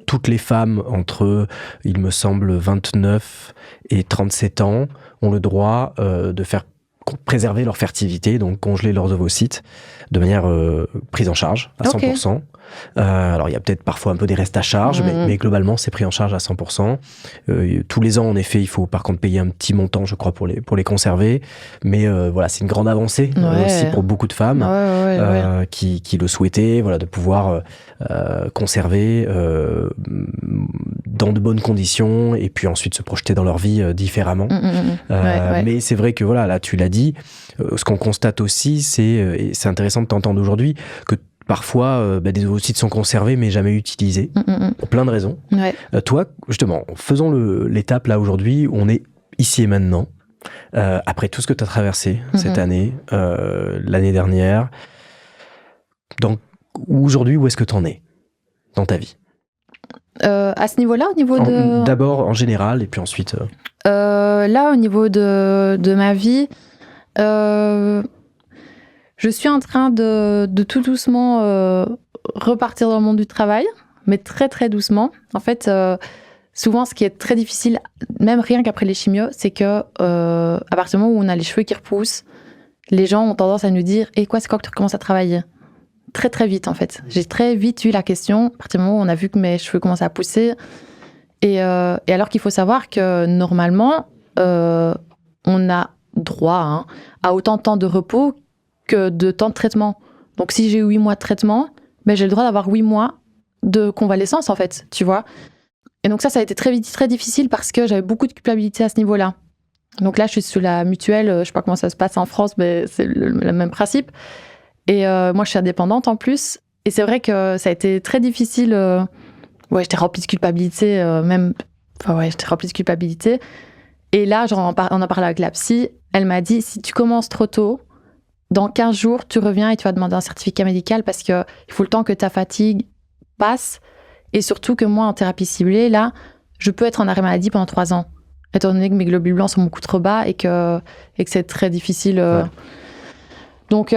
toutes les femmes entre, il me semble, 29 et 37 ans ont le droit de faire préserver leur fertilité, donc congeler leurs ovocytes de manière prise en charge à 100%. Alors il y a peut-être parfois un peu des restes à charge, mais globalement c'est pris en charge à 100%. Tous les ans en effet il faut par contre payer un petit montant je crois pour les conserver, mais voilà, c'est une grande avancée aussi pour beaucoup de femmes qui le souhaitaient, voilà, de pouvoir conserver dans de bonnes conditions et puis ensuite se projeter dans leur vie différemment. Mais c'est vrai que voilà, là tu l'as dit, ce qu'on constate aussi et c'est intéressant de t'entendre aujourd'hui, que parfois, des ovocytes sont conservés mais jamais utilisés, pour plein de raisons. Toi, justement, faisons l'étape là aujourd'hui où on est ici et maintenant, après tout ce que tu as traversé cette année, l'année dernière. Donc, aujourd'hui, où est-ce que tu en es dans ta vie? À ce niveau-là, au niveau de... D'abord en général, et puis ensuite... Là, au niveau de ma vie... je suis en train de tout doucement repartir dans le monde du travail, mais très très doucement. En fait, souvent, ce qui est très difficile, même rien qu'après les chimios, c'est que à partir du moment où on a les cheveux qui repoussent, les gens ont tendance à nous dire « Et quoi, c'est quand que tu recommences à travailler ?» Très très vite, en fait. J'ai très vite eu la question, à partir du moment où on a vu que mes cheveux commençaient à pousser. Et alors qu'il faut savoir que normalement, on a droit à autant de temps de repos que de temps de traitement. Donc, si j'ai eu 8 mois de traitement, j'ai le droit d'avoir 8 mois de convalescence, en fait, tu vois. Et donc ça a été très difficile parce que j'avais beaucoup de culpabilité à ce niveau-là. Donc là, je suis sous la mutuelle, je sais pas comment ça se passe en France, mais c'est le même principe. Et moi, je suis indépendante en plus. Et c'est vrai que ça a été très difficile. J'étais remplie de culpabilité, j'étais remplie de culpabilité. Et là, on a parlé avec la psy. Elle m'a dit, si tu commences trop tôt, dans 15 jours, tu reviens et tu vas demander un certificat médical parce qu'il faut le temps que ta fatigue passe. Et surtout que moi, en thérapie ciblée, là, je peux être en arrêt maladie pendant 3 ans. Étant donné que mes globules blancs sont beaucoup trop bas et que c'est très difficile. Ouais. Donc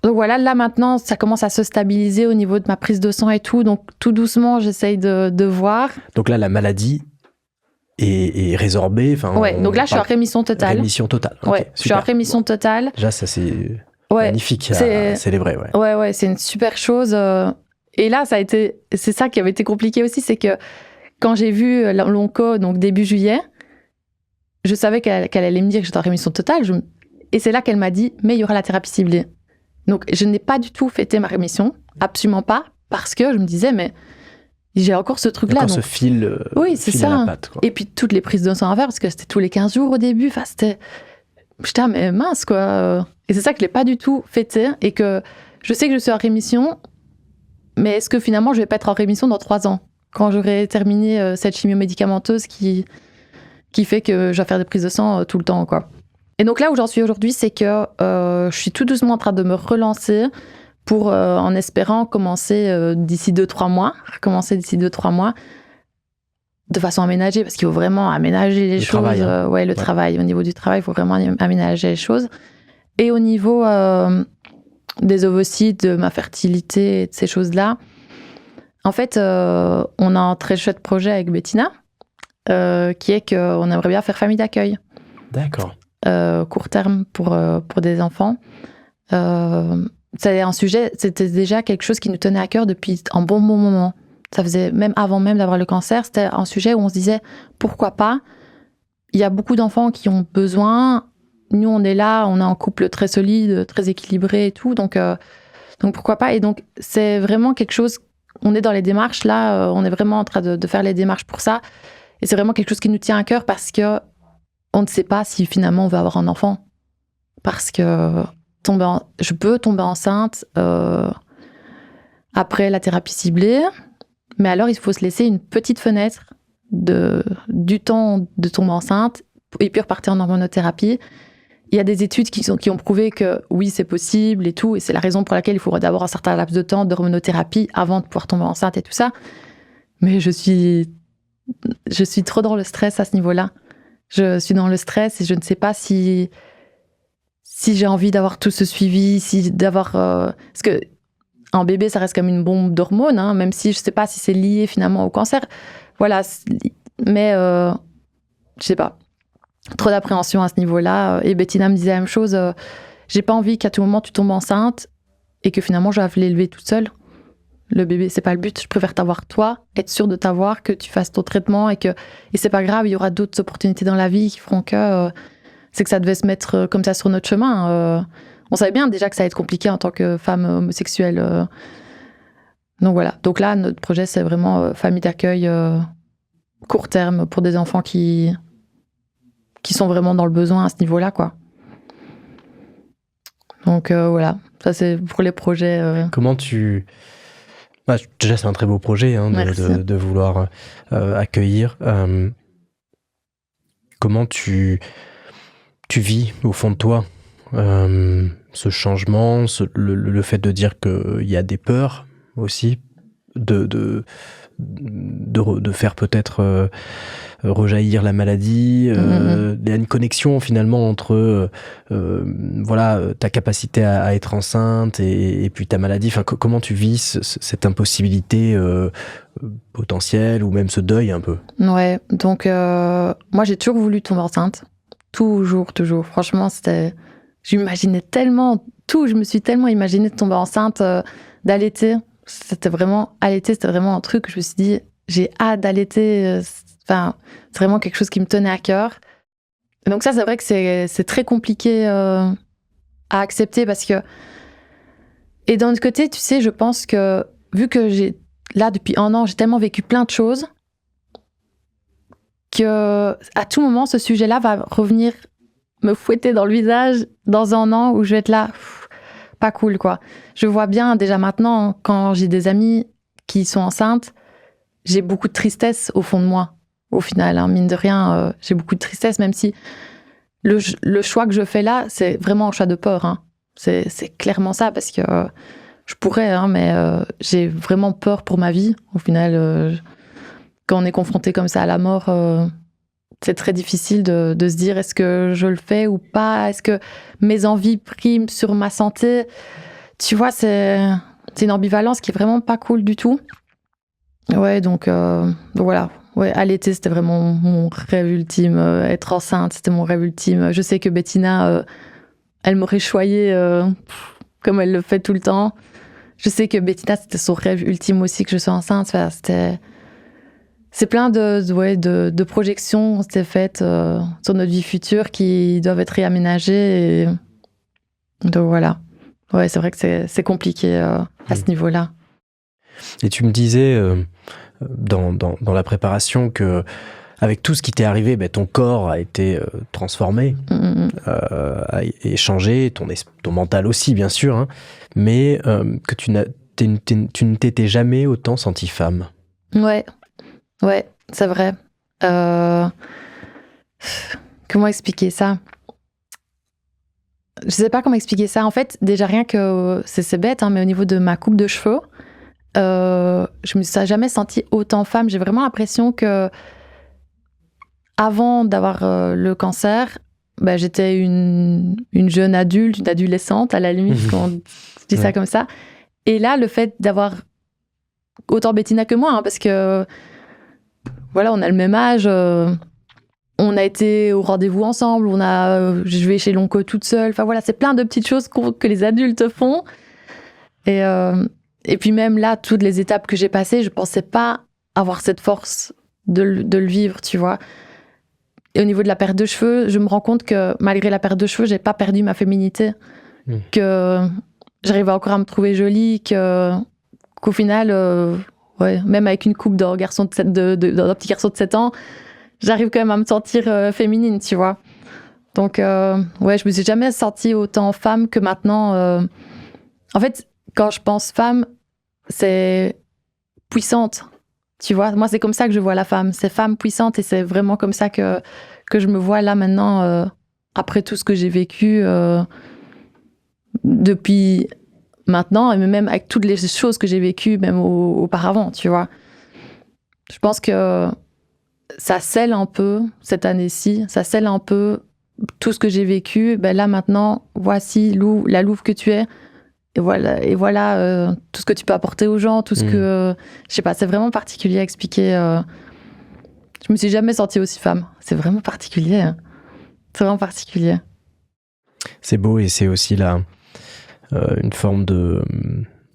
voilà, là maintenant, ça commence à se stabiliser au niveau de ma prise de sang et tout. Donc tout doucement, j'essaye de voir. Donc là, la maladie est résorbée. Donc là, je suis en rémission totale. Rémission totale. Okay, je suis en rémission totale. Déjà, ça c'est magnifique à célébrer. Ouais, c'est une super chose. Et là, c'est ça qui avait été compliqué aussi, c'est que quand j'ai vu l'onco, donc début juillet, je savais qu'elle allait me dire que j'étais en rémission totale. Et c'est là qu'elle m'a dit, mais il y aura la thérapie ciblée. Donc, je n'ai pas du tout fêté ma rémission, absolument pas, parce que je me disais, mais j'ai encore ce truc-là. Encore ce fil, oui, c'est fil ça. à la patte, quoi. Et puis, toutes les prises de sang à faire, parce que c'était tous les 15 jours au début. Enfin, j'étais, mais mince, quoi. Et c'est ça que je l'ai pas du tout fêté, et que je sais que je suis en rémission, mais est-ce que finalement, je vais pas être en rémission dans 3 ans, quand j'aurai terminé cette chimio médicamenteuse qui fait que je vais faire des prises de sang tout le temps, quoi. Et donc là où j'en suis aujourd'hui, c'est que je suis tout doucement en train de me relancer pour, en espérant commencer d'ici 2-3 mois, de façon aménagée, parce qu'il faut vraiment aménager les choses. Travail, hein. Travail. Au niveau du travail, il faut vraiment aménager les choses. Et au niveau des ovocytes, de ma fertilité, de ces choses-là, en fait, on a un très chouette projet avec Bettina, qui est qu'on aimerait bien faire famille d'accueil. D'accord. Court terme pour des enfants. C'est un sujet, c'était déjà quelque chose qui nous tenait à cœur depuis un bon moment. Ça faisait même avant même d'avoir le cancer, c'était un sujet où on se disait pourquoi pas. Il y a beaucoup d'enfants qui ont besoin. Nous, on est là, on est un couple très solide, très équilibré et tout, donc pourquoi pas. Et donc c'est vraiment quelque chose. On est dans les démarches là, on est vraiment en train de faire les démarches pour ça. Et c'est vraiment quelque chose qui nous tient à cœur parce que on ne sait pas si finalement on va avoir un enfant. Parce que je peux tomber enceinte après la thérapie ciblée, mais alors il faut se laisser une petite fenêtre du temps de tomber enceinte et puis repartir en hormonothérapie. Il y a des études qui ont prouvé que oui, c'est possible et tout, et c'est la raison pour laquelle il faudra d'abord un certain laps de temps d'hormonothérapie avant de pouvoir tomber enceinte et tout ça. Mais je suis trop dans le stress à ce niveau-là. Je suis dans le stress et je ne sais pas si j'ai envie d'avoir tout ce suivi, parce que un bébé, ça reste comme une bombe d'hormones, hein, même si je ne sais pas si c'est lié finalement au cancer. Voilà, mais je ne sais pas. Trop d'appréhension à ce niveau-là. Et Bettina me disait la même chose. J'ai pas envie qu'à tout moment tu tombes enceinte et que finalement je vais l'élever toute seule. Le bébé, c'est pas le but. Je préfère t'avoir toi, être sûre de t'avoir, que tu fasses ton traitement et c'est pas grave. Il y aura d'autres opportunités dans la vie qui feront que c'est que ça devait se mettre comme ça sur notre chemin. On savait bien déjà que ça allait être compliqué en tant que femme homosexuelle. Donc voilà. Donc là, notre projet, c'est vraiment famille d'accueil court terme pour des enfants qui sont vraiment dans le besoin à ce niveau-là, quoi. Donc voilà, ça c'est pour les projets. Comment tu... déjà, c'est un très beau projet hein, de vouloir accueillir. Comment tu vis au fond de toi ce changement, le fait de dire qu'il y a des peurs aussi, de faire peut-être rejaillir la maladie. Il y a une connexion finalement entre ta capacité à être enceinte et puis ta maladie. Enfin, comment tu vis cette impossibilité potentielle ou même ce deuil un peu? Ouais, donc moi j'ai toujours voulu tomber enceinte. Toujours. Franchement, j'imaginais tellement tout. Je me suis tellement imaginée de tomber enceinte, d'allaiter. C'était vraiment un truc que je me suis dit, j'ai hâte d'allaiter. C'est vraiment quelque chose qui me tenait à cœur. Et donc ça, c'est vrai que c'est très compliqué à accepter parce que... Et d'un autre côté, tu sais, je pense que vu que là, depuis 1 an, j'ai tellement vécu plein de choses que à tout moment, ce sujet-là va revenir me fouetter dans le visage dans 1 an où je vais être là, pas cool, quoi. Je vois bien déjà maintenant, quand j'ai des amies qui sont enceintes, j'ai beaucoup de tristesse au fond de moi. Au final, hein, mine de rien, j'ai beaucoup de tristesse, même si le choix que je fais là, c'est vraiment un choix de peur. Hein. C'est clairement ça, parce que je pourrais, hein, mais j'ai vraiment peur pour ma vie. Au final, quand on est confronté comme ça à la mort, c'est très difficile de se dire est-ce que je le fais ou pas, est-ce que mes envies priment sur ma santé. Tu vois, c'est une ambivalence qui est vraiment pas cool du tout. Ouais, donc voilà. Ouais, allaiter, c'était vraiment mon rêve ultime. Être enceinte, c'était mon rêve ultime. Je sais que Bettina, elle m'aurait choyée comme elle le fait tout le temps. Je sais que Bettina, c'était son rêve ultime aussi, que je sois enceinte. Enfin, c'est plein de projections qui s'est faites sur notre vie future qui doivent être réaménagées. Donc voilà. Ouais, c'est vrai que c'est compliqué à ce niveau-là. Et tu me disais dans la préparation que avec tout ce qui t'est arrivé, ton corps a été transformé, a changé, ton mental aussi bien sûr, hein, mais que tu ne t'étais jamais autant sentie femme. Ouais, c'est vrai. Comment expliquer ça ? Je sais pas comment expliquer ça. En fait, déjà rien que c'est bête, hein, mais au niveau de ma coupe de cheveux, je me suis jamais sentie autant femme. J'ai vraiment l'impression que avant d'avoir le cancer, j'étais une jeune adulte, une adolescente à la limite, quand on dit ça comme ça. Et là, le fait d'avoir autant Bettina que moi, hein, parce que voilà, on a le même âge, on a été au rendez-vous ensemble, je vais chez l'oncle toute seule. Enfin voilà, c'est plein de petites choses que les adultes font. Et puis même là, toutes les étapes que j'ai passées, je pensais pas avoir cette force de le vivre, tu vois. Et au niveau de la perte de cheveux, je me rends compte que malgré la perte de cheveux, j'ai pas perdu ma féminité, que j'arrivais encore à me trouver jolie, qu'au final, même avec une coupe d'un petit garçon de 7 ans, j'arrive quand même à me sentir féminine, tu vois. Donc, je me suis jamais sentie autant femme que maintenant. En fait, quand je pense femme, c'est puissante. Tu vois, moi, c'est comme ça que je vois la femme. C'est femme puissante et c'est vraiment comme ça que je me vois là maintenant, après tout ce que j'ai vécu depuis maintenant, et même avec toutes les choses que j'ai vécues, même auparavant, tu vois. Je pense que ça scelle un peu, cette année-ci, ça scelle un peu tout ce que j'ai vécu. Là, maintenant, voici la louve que tu es. Et voilà tout ce que tu peux apporter aux gens, tout ce que... je sais pas, c'est vraiment particulier à expliquer. Je me suis jamais sentie aussi femme. C'est vraiment particulier. Hein. C'est vraiment particulier. C'est beau, et c'est aussi là une forme de...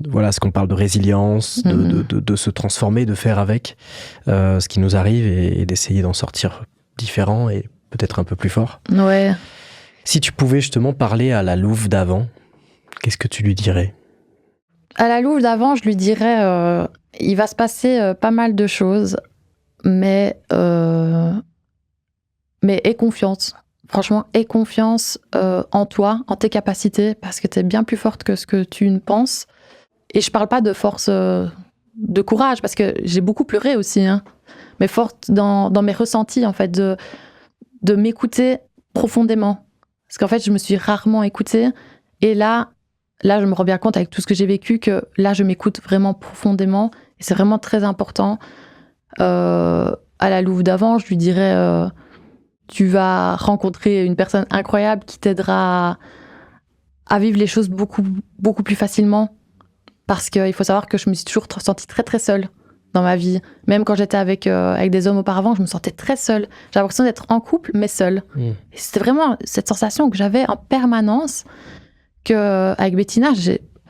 Voilà, ce qu'on parle de résilience, de se transformer, de faire avec ce qui nous arrive et d'essayer d'en sortir différent et peut-être un peu plus fort. Ouais. Si tu pouvais justement parler à la louve d'avant, qu'est-ce que tu lui dirais ? À la louve d'avant, je lui dirais il va se passer pas mal de choses, mais aie confiance. Franchement, aie confiance en toi, en tes capacités, parce que tu es bien plus forte que ce que tu ne penses. Et je parle pas de force de courage, parce que j'ai beaucoup pleuré aussi, hein, mais forte dans mes ressentis, en fait, de m'écouter profondément. Parce qu'en fait, je me suis rarement écoutée. Et là, je me rends bien compte avec tout ce que j'ai vécu que là, je m'écoute vraiment profondément. Et c'est vraiment très important. À la louve d'avant, je lui dirais tu vas rencontrer une personne incroyable qui t'aidera à vivre les choses beaucoup, beaucoup plus facilement. Parce qu'il faut savoir que je me suis toujours sentie très, très seule dans ma vie. Même quand j'étais avec des hommes auparavant, je me sentais très seule. J'avais l'impression d'être en couple, mais seule. Et c'était vraiment cette sensation que j'avais en permanence, qu'avec Bettina,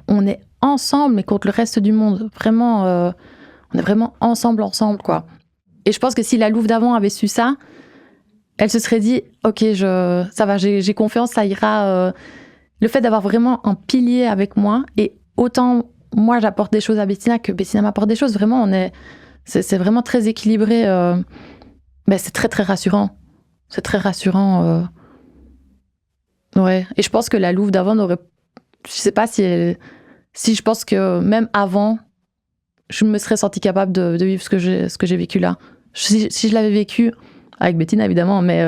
on est ensemble, mais contre le reste du monde. Vraiment, on est vraiment ensemble, quoi. Et je pense que si la louve d'avant avait su ça, elle se serait dit, ok, ça va, j'ai confiance, ça ira. Le fait d'avoir vraiment un pilier avec moi, et autant moi j'apporte des choses à Bettina que Bettina m'apporte des choses, vraiment, c'est vraiment très équilibré. C'est très très rassurant. C'est très rassurant. Ouais. Et je pense que la Louve d'avant n'aurait. Je sais pas si je pense que même avant, je me serais sentie capable de vivre ce que j'ai vécu là. Si je l'avais vécu, avec Bettina évidemment, mais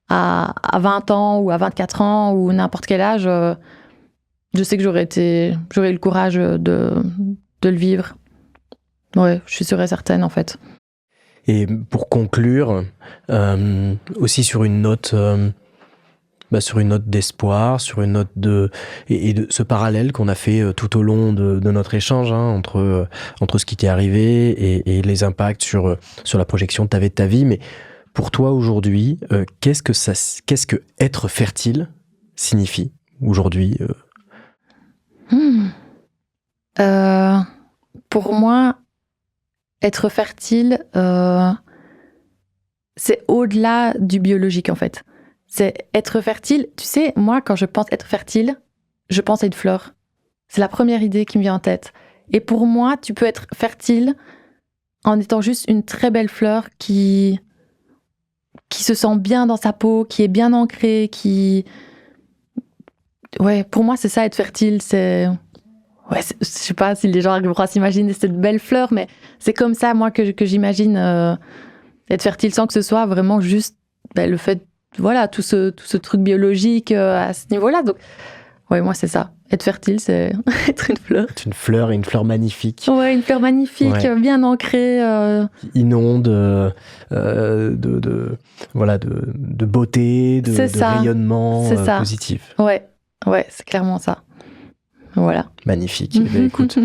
à 20 ans ou à 24 ans ou n'importe quel âge, je sais que j'aurais eu le courage de le vivre. Ouais, je suis sûre et certaine en fait. Et pour conclure, aussi sur une note d'espoir, sur une note de ce parallèle qu'on a fait tout au long de notre échange, entre ce qui t'est arrivé et les impacts sur la projection que t'avais de ta vie. Mais pour toi aujourd'hui, qu'est-ce que être fertile signifie aujourd'hui? Pour moi, être fertile, c'est au-delà du biologique en fait. C'est être fertile. Tu sais, moi, quand je pense être fertile, je pense à une fleur. C'est la première idée qui me vient en tête. Et pour moi, tu peux être fertile en étant juste une très belle fleur qui se sent bien dans sa peau, qui est bien ancrée, Ouais, pour moi, c'est ça, être fertile. Ouais, je sais pas si les gens arriveront à s'imaginer cette belle fleur, mais c'est comme ça, moi, que j'imagine être fertile sans que ce soit vraiment juste le fait, voilà, tout ce truc biologique à ce niveau-là. Donc, ouais, moi, c'est ça. Être fertile, c'est être une fleur. C'est une fleur, et une fleur magnifique. Ouais, une fleur magnifique, ouais. Bien ancrée. Inonde de beauté, de rayonnement positif. Ouais, c'est clairement ça. Voilà. Magnifique. Eh bien, écoute,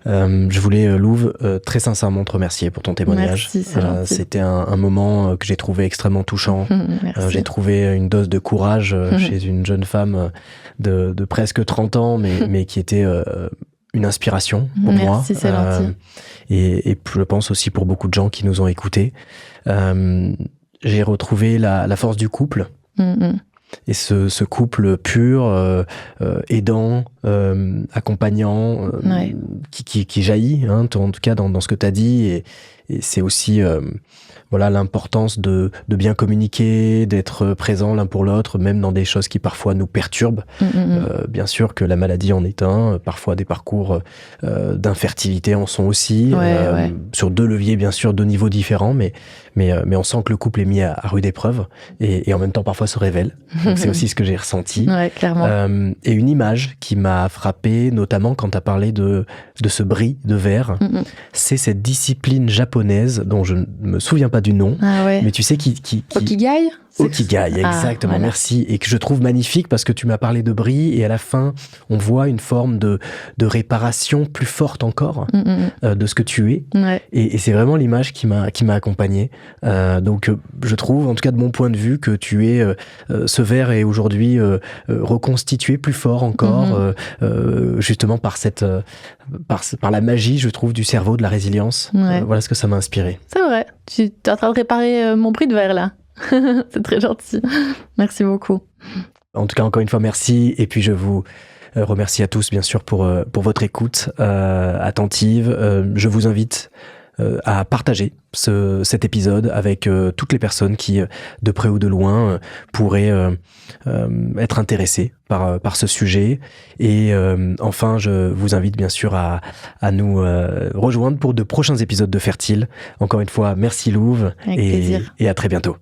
je voulais, Louve, très sincèrement te remercier pour ton témoignage. Merci, c'est gentil. C'était un moment que j'ai trouvé extrêmement touchant. J'ai trouvé une dose de courage chez une jeune femme de presque 30 ans, mais qui était une inspiration pour moi. Merci, c'est gentil. Et je pense aussi pour beaucoup de gens qui nous ont écoutés. J'ai retrouvé la force du couple. Et ce couple pur, aidant, accompagnant, qui jaillit, en tout cas dans ce que tu as dit. Et c'est aussi l'importance de bien communiquer, d'être présent l'un pour l'autre, même dans des choses qui parfois nous perturbent. Bien sûr que la maladie en est un, parfois des parcours d'infertilité en sont aussi, sur 2 leviers, bien sûr, 2 niveaux différents, mais on sent que le couple est mis à rude épreuve et en même temps parfois se révèle. Donc c'est aussi ce que j'ai ressenti. Ouais, clairement. Et une image qui m'a frappé, notamment quand tu as parlé de ce bris de verre, c'est cette discipline japonaise dont je ne me souviens pas du nom, mais tu sais qui Okigai. Okigai, exactement, voilà. Merci. Et que je trouve magnifique parce que tu m'as parlé de bris et à la fin, on voit une forme de réparation plus forte encore de ce que tu es. Ouais. Et c'est vraiment l'image qui m'a accompagné. Donc, je trouve, en tout cas de mon point de vue, que tu es ce verre est aujourd'hui reconstitué plus fort encore, justement par la magie, je trouve, du cerveau, de la résilience. Voilà ce que ça m'a inspiré. C'est vrai. Tu es en train de réparer mon bris de verre là. C'est très gentil. Merci beaucoup. En tout cas, encore une fois, merci. Et puis, je vous remercie à tous, bien sûr, pour votre écoute attentive. Je vous invite à partager cet épisode avec toutes les personnes qui, de près ou de loin, pourraient être intéressées par ce sujet. Et enfin, je vous invite bien sûr à nous rejoindre pour de prochains épisodes de Fertile. Encore une fois, merci Louve, avec plaisir. Et à très bientôt.